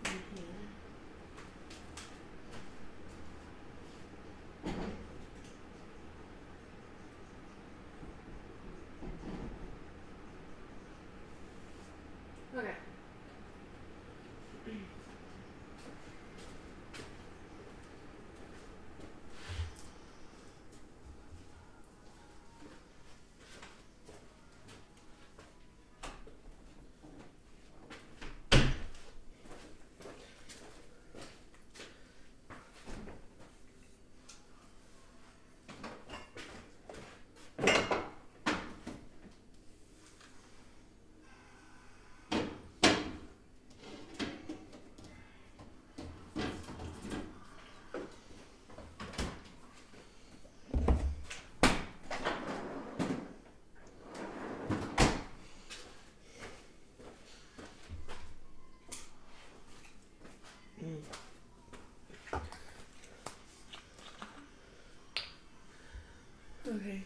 here. Okay. Okay.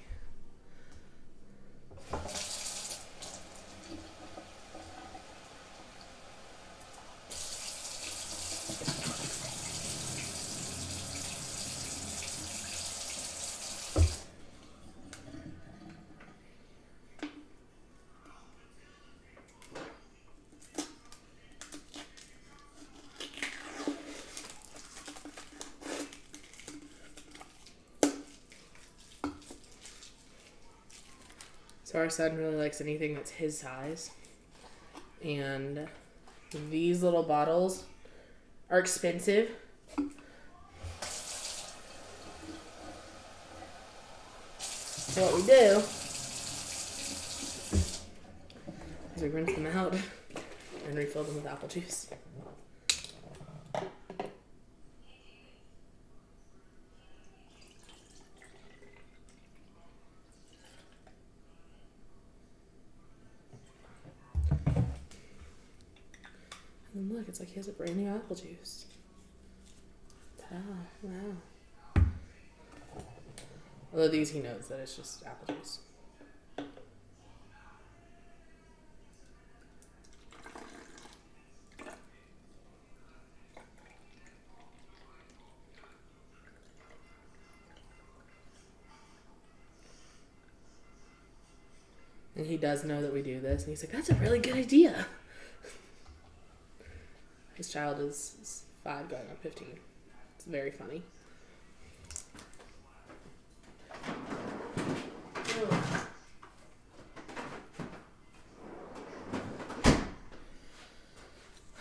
So our son really likes anything that's his size. And these little bottles are expensive. So what we do is we rinse them out and refill them with apple juice. And look, it's like he has a brand new apple juice. Ta-da, wow. Although these he knows that it's just apple juice. And he does know that we do this, and he's like, that's a really good idea. His child is 5 going on 15. It's very funny.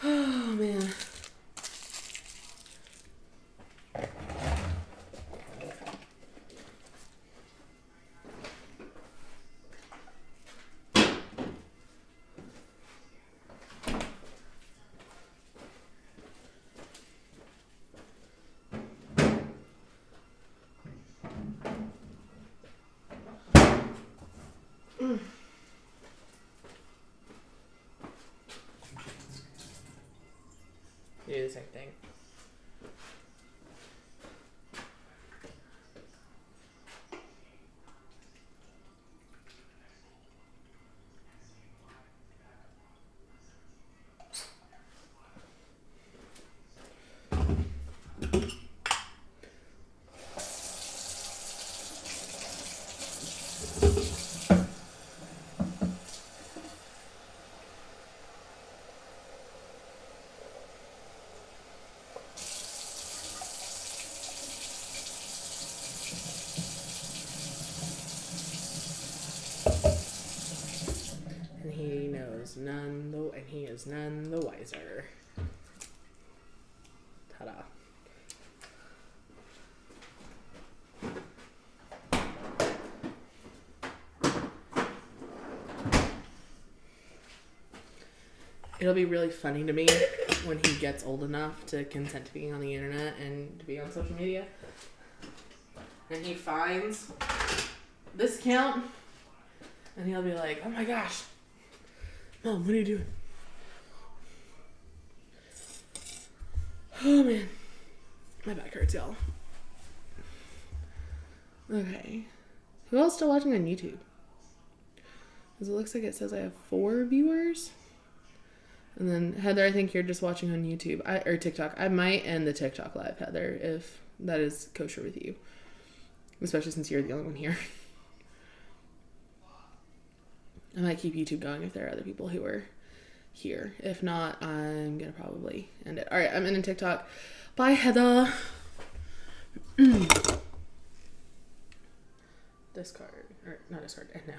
Oh, man. You do the same thing. And he knows none the and he is none the wiser. Ta-da. It'll be really funny to me when he gets old enough to consent to being on the internet and to be on social media. And he finds this account and he'll be like, oh my gosh, Mom, what are you doing? Oh man, my back hurts, y'all. Okay, who else still watching on YouTube? Because it looks like it says I have 4 viewers. And then Heather, I think you're just watching on YouTube or TikTok. I might end the TikTok live, Heather, if that is kosher with you, especially since you're the only one here. I might keep YouTube going if there are other people who are here. If not, I'm gonna probably end it. All right, I'm ending TikTok. Bye, Heather. Discard or not discard. And now.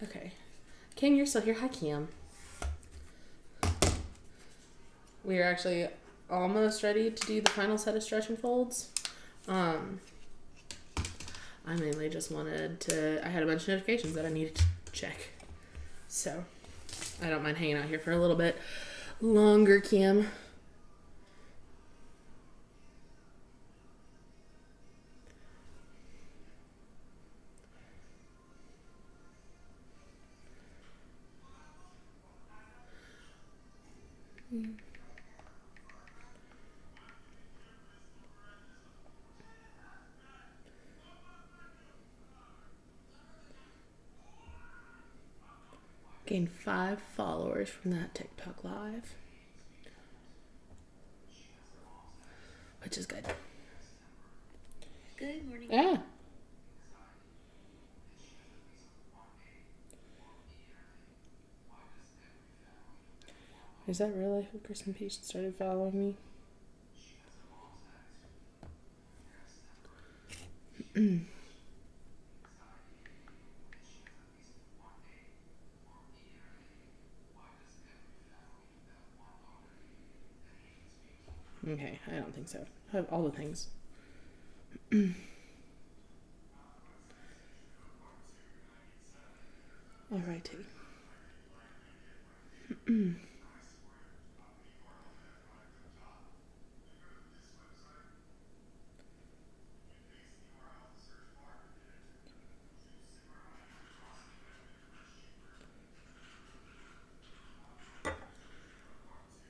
Okay. Kim, you're still here. Hi, Kim. We are actually almost ready to do the final set of stretch and folds. I mainly just wanted to... I had a bunch of notifications that I needed to check. So, I don't mind hanging out here for a little bit longer, Kim. Gained 5 followers from that TikTok live, which is good. Good morning. Yeah. Is that real life? Kristen Peach started following me. Okay, I don't think so. I have all the things. Alrighty.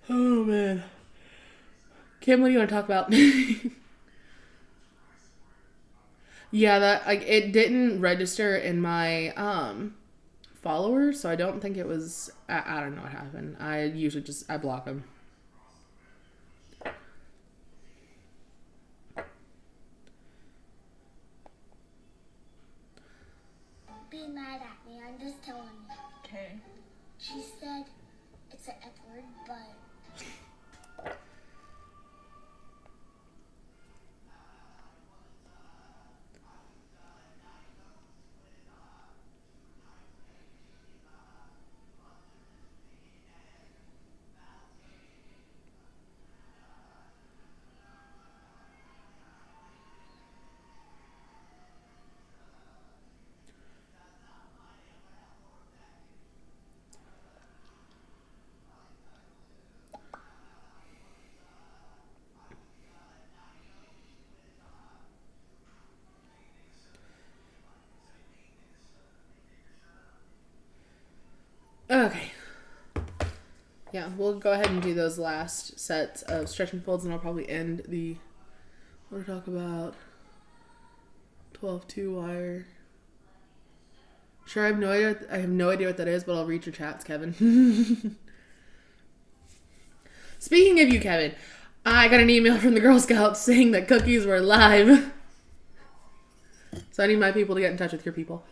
Oh man. Kim, what do you want to talk about? Yeah, that like it didn't register in my followers, so I don't think it was. I don't know what happened. I usually just I block them. Don't be mad at me. I'm just telling you. Okay. She said it's an F word, but Okay. Yeah, we'll go ahead and do those last sets of stretch and folds, and I'll probably end the. What to talk about? 12-2 wire. Sure, I have no idea. I have no idea what that is, but I'll read your chats, Kevin. Speaking of you, Kevin, I got an email from the Girl Scouts saying that cookies were live. So I need my people to get in touch with your people.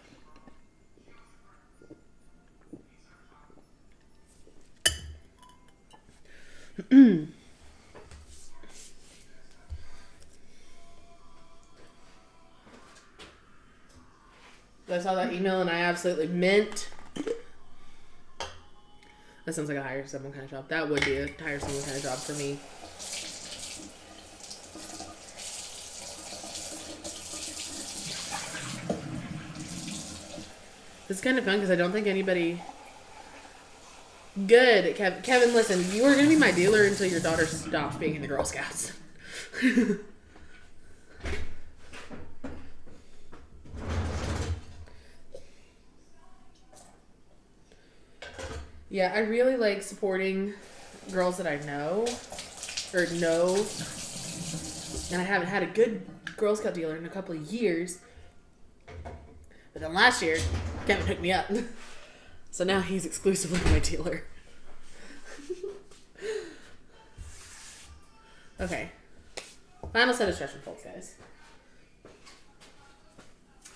That's saw that email and I absolutely meant. That sounds like a hire someone kind of job. That would be a hire someone kind of job for me. It's kind of fun because I don't think anybody. Good, Kevin. Listen, you are gonna be my dealer until your daughter stops being in the Girl Scouts. Yeah, I really like supporting girls that I know, and I haven't had a good Girl Scout dealer in a couple of years. But then last year, Kevin hooked me up. So now he's exclusively my dealer. Okay. Final set of stretch and folds, guys.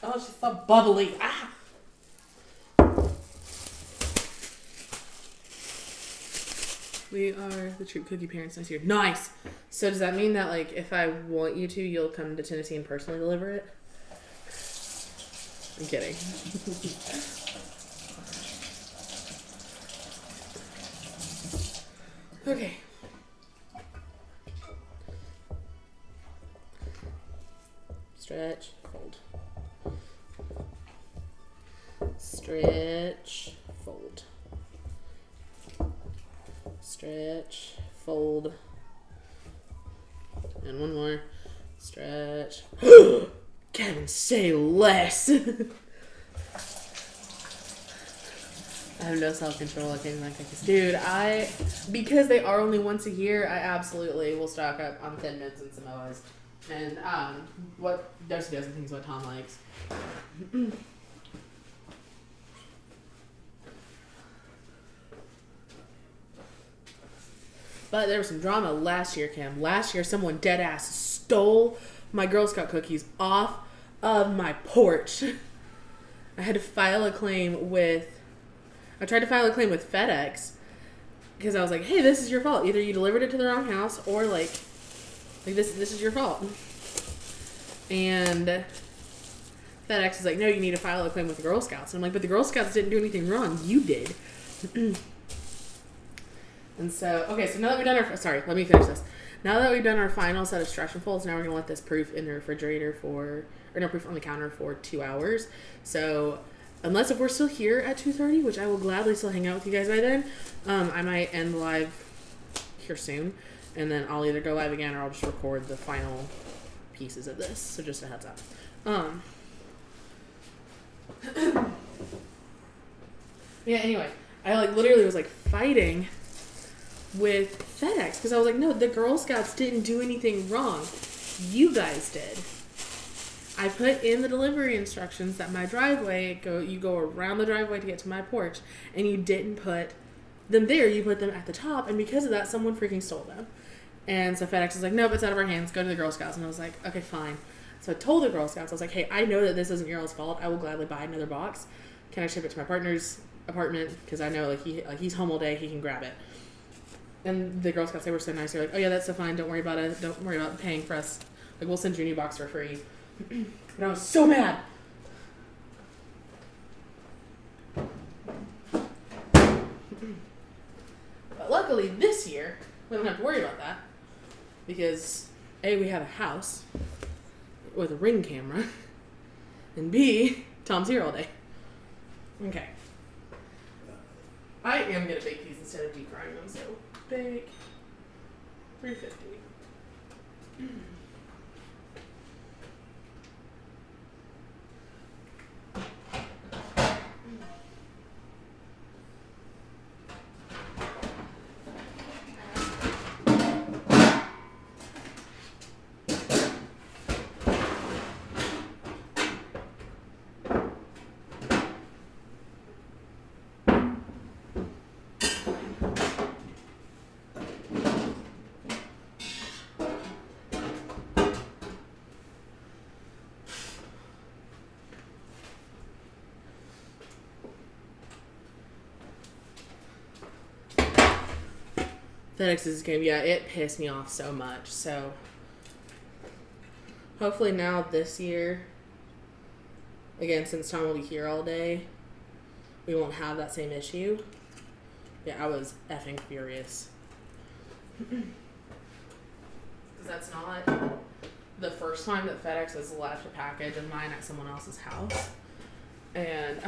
Oh, she's so bubbly. Ah! We are the Troop Cookie parents next year. Nice! So does that mean that, like, if I want you to, you'll come to Tennessee and personally deliver it? I'm kidding. Okay. Stretch, fold. Stretch, fold. Stretch, fold. And one more. Stretch. Kevin, say less. I have no self-control. I can't like this. Dude, because they are only once a year, I absolutely will stock up on Thin Mints and Samoas. And, what Darcy does and things what Tom likes. But there was some drama last year, Cam. Last year, someone dead ass stole my Girl Scout cookies off of my porch. I had to file a claim with. I tried to file a claim with FedEx because I was like, "Hey, this is your fault. Either you delivered it to the wrong house, or like this is your fault." And FedEx is like, "No, you need to file a claim with the Girl Scouts." And I'm like, "But the Girl Scouts didn't do anything wrong. You did." And so, okay, so now that we've done our, sorry, let me finish this. Now that we've done our final set of stretch and folds, now we're going to let this proof in the refrigerator proof on the counter for 2 hours. So, unless if we're still here at 2:30, which I will gladly still hang out with you guys by then, I might end live here soon. And then I'll either go live again or I'll just record the final pieces of this. So just a heads up. Yeah, anyway, I literally was fighting with FedEx because I was like, no, the Girl Scouts didn't do anything wrong. You guys did. I put in the delivery instructions that my driveway, you go around the driveway to get to my porch, and you didn't put them there. You put them at the top, and because of that, someone freaking stole them. And so FedEx was like, nope, it's out of our hands. Go to the Girl Scouts. And I was like, okay, fine. So I told the Girl Scouts, I was like, hey, I know that this isn't your all's fault. I will gladly buy another box. Can I ship it to my partner's apartment? Because I know he's home all day. He can grab it. And the Girl Scouts, they were so nice. They're like, oh yeah, that's so fine. Don't worry about it. Don't worry about paying for us. We'll send you a new box for free. But I was so mad. But luckily this year, we don't have to worry about that. Because A, we have a house with a Ring camera. And B, Tom's here all day. Okay. I am going to bake these instead of deep frying them, so bake 350. FedEx's game, yeah, it pissed me off so much. So hopefully now this year again, since Tom will be here all day, we won't have that same issue. Yeah, I was effing furious. Because that's not the first time that FedEx has left a package of mine at someone else's house. And,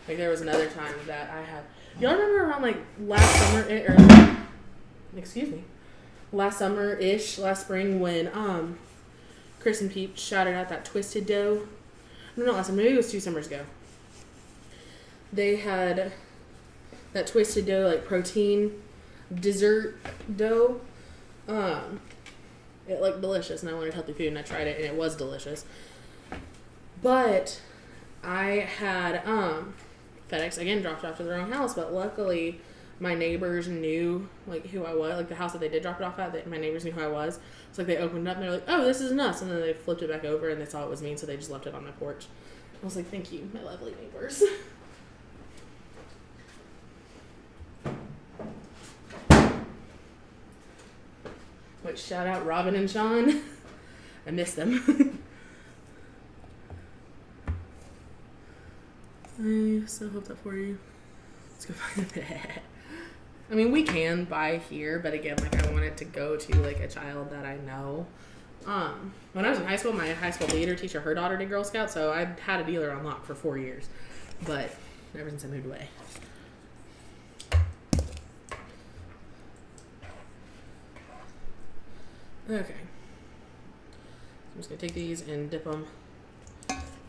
like, there was another time that I had... Y'all remember around, like, last summer-ish, last spring, when, Chris and Pete shouted out that Twisted Dough? No, not last summer. Maybe it was 2 summers ago. They had that Twisted Dough, like, protein dessert dough. It looked delicious, and I wanted healthy food, and I tried it, and it was delicious. But I had FedEx again dropped off to the wrong house, but luckily my neighbors knew like who I was, like the house that they did drop it off at. My neighbors knew who I was, so like they opened it up and they're like, "Oh, this isn't us," and then they flipped it back over and they saw it was me, so they just left it on my porch. I was like, "Thank you, my lovely neighbors." Which shout out Robin and Sean. I miss them. I still hope that for you. Let's go find it. I mean, we can buy here, but again, like I wanted to go to like a child that I know. When I was in high school, my high school theater teacher, her daughter did Girl Scouts, so I had a dealer on lock for 4 years. But ever since I moved away. Okay. So I'm just gonna take these and dip them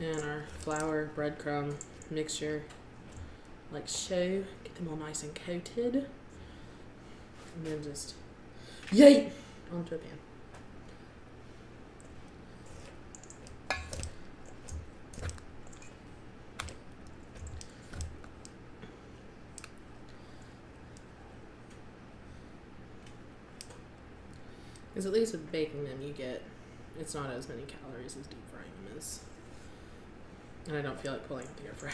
in our flour breadcrumb mixture like so. Get them all nice and coated. And then just yay onto a pan. Because at least with baking them, it's not as many calories as deep frying them is. And I don't feel like pulling out the air fryer.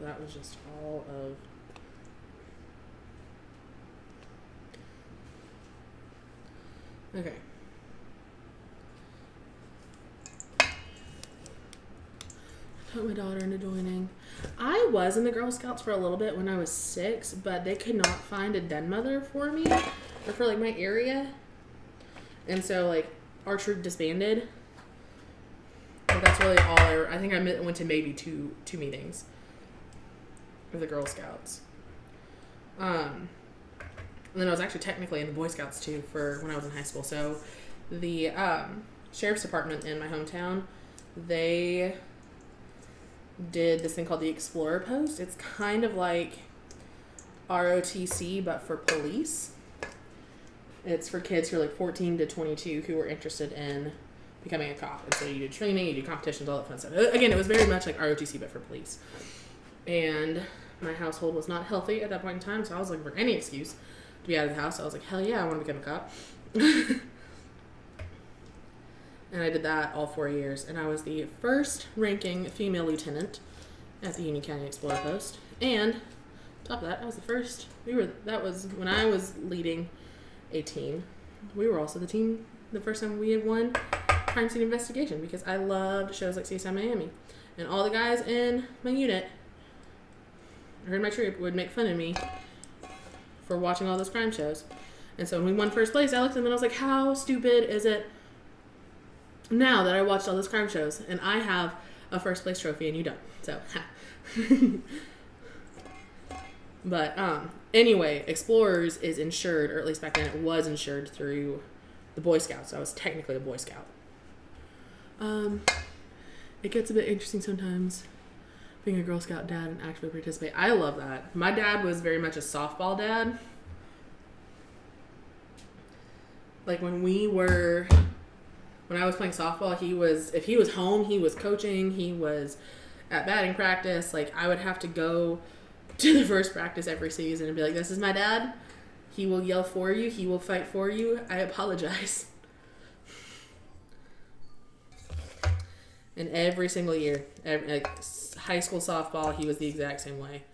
That was just all of... Okay. Put my daughter into joining. I was in the Girl Scouts for a little bit when I was 6, but they could not find a den mother for me or for like my area, and so like our troop disbanded. But that's really all I think I went to maybe two meetings with the Girl Scouts. And then I was actually technically in the Boy Scouts too for when I was in high school. So the sheriff's department in my hometown, they did this thing called the Explorer Post. It's kind of like ROTC, but for police. It's for kids who are like 14 to 22 who are interested in becoming a cop. And so you do training, you do competitions, all that fun stuff. Again, it was very much like ROTC, but for police. And my household was not healthy at that point in time, so I was looking for any excuse to be out of the house. So I was like, hell yeah, I want to become a cop. And I did that all 4 years. And I was the first ranking female lieutenant at the Union County Explorer Post. And on top of that, I was the first. That was when I was leading a team. We were also the team the first time we had won crime scene investigation, because I loved shows like CSI Miami. And all the guys in my unit, or in my troop, would make fun of me for watching all those crime shows. And so when we won first place, I looked at them and I was like, how stupid is it now that I watched all those crime shows and I have a first place trophy and you don't? So, But anyway, Explorers is insured, or at least back then it was insured through the Boy Scouts. So I was technically a Boy Scout. It gets a bit interesting sometimes being a Girl Scout dad and actually participate. I love that. My dad was very much a softball dad. Like when I was playing softball, if he was home, he was coaching, he was at batting practice. Like I would have to go to the first practice every season and be like, this is my dad. He will yell for you. He will fight for you. I apologize. And every single year, like high school softball, he was the exact same way.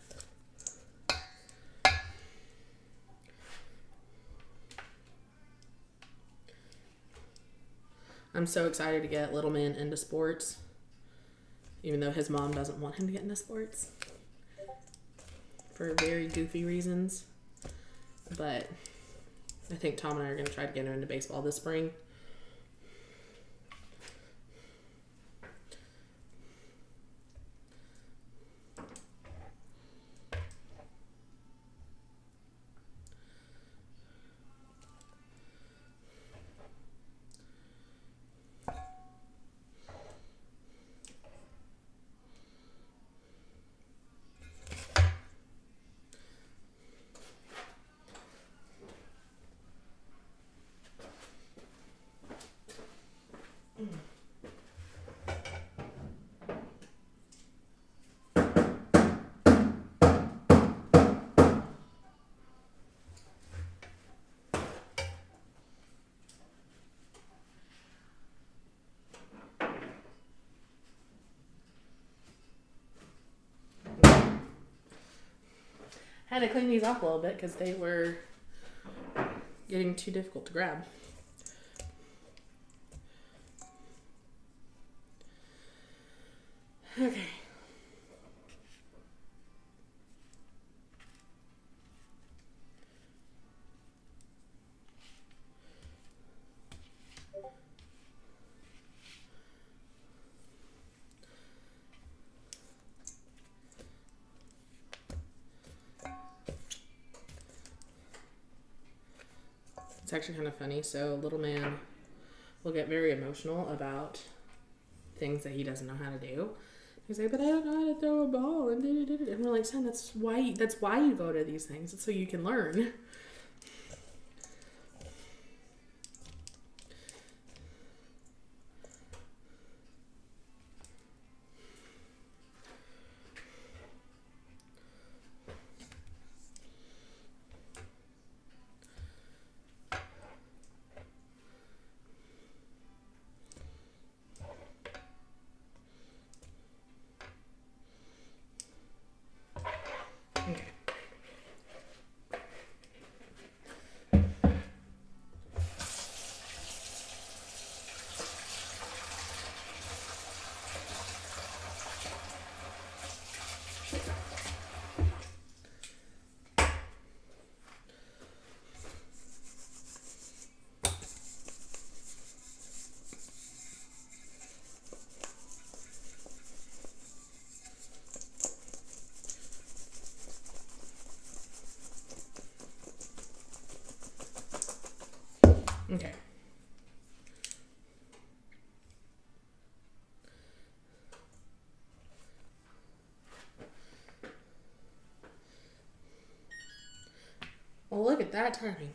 I'm so excited to get little man into sports, even though his mom doesn't want him to get into sports for very goofy reasons. But I think Tom and I are going to try to get him into baseball this spring. Had to clean these off a little bit because they were getting too difficult to grab. Okay. It's actually kind of funny. So little man will get very emotional about things that he doesn't know how to do. He's like, but I don't know how to throw a ball, and we're like, son, that's why you go to these things. It's so you can learn. Okay. Okay. Well, look at that timing.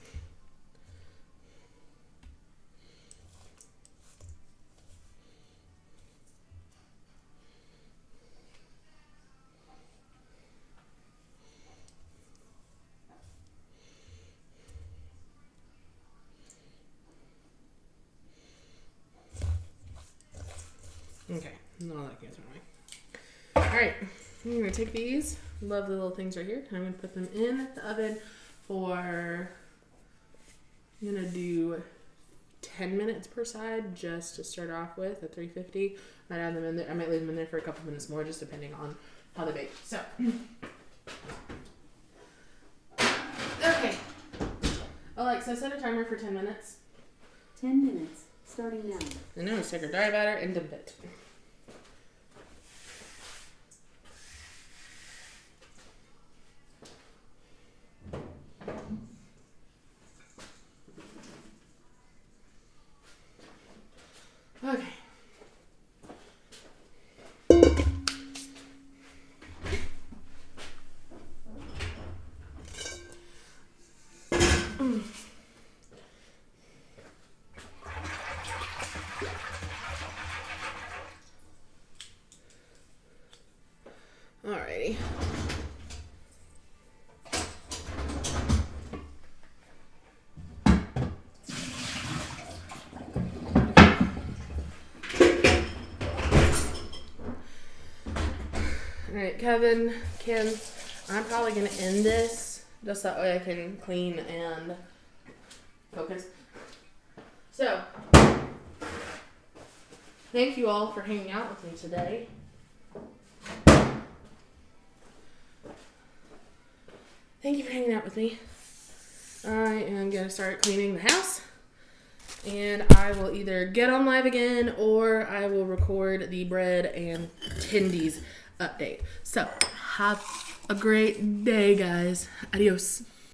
Okay, no, that goes away. Alright, I'm gonna take these lovely little things right here. I'm gonna put them in the oven for, I'm gonna do 10 minutes per side just to start off with at 350. I might add them in there. I might leave them in there for a couple minutes more, just depending on how they bake. So, okay. Alexa, set a timer for 10 minutes. 10 minutes, starting now. And now we take our dry batter and dip it. Okay. Alrighty. Alright, Kevin, Kim, I'm probably going to end this just that way I can clean and focus. So, thank you all for hanging out with me today. Thank you for hanging out with me. I am going to start cleaning the house. And I will either get on live again or I will record the bread and tendies update. So, have a great day, guys. Adios.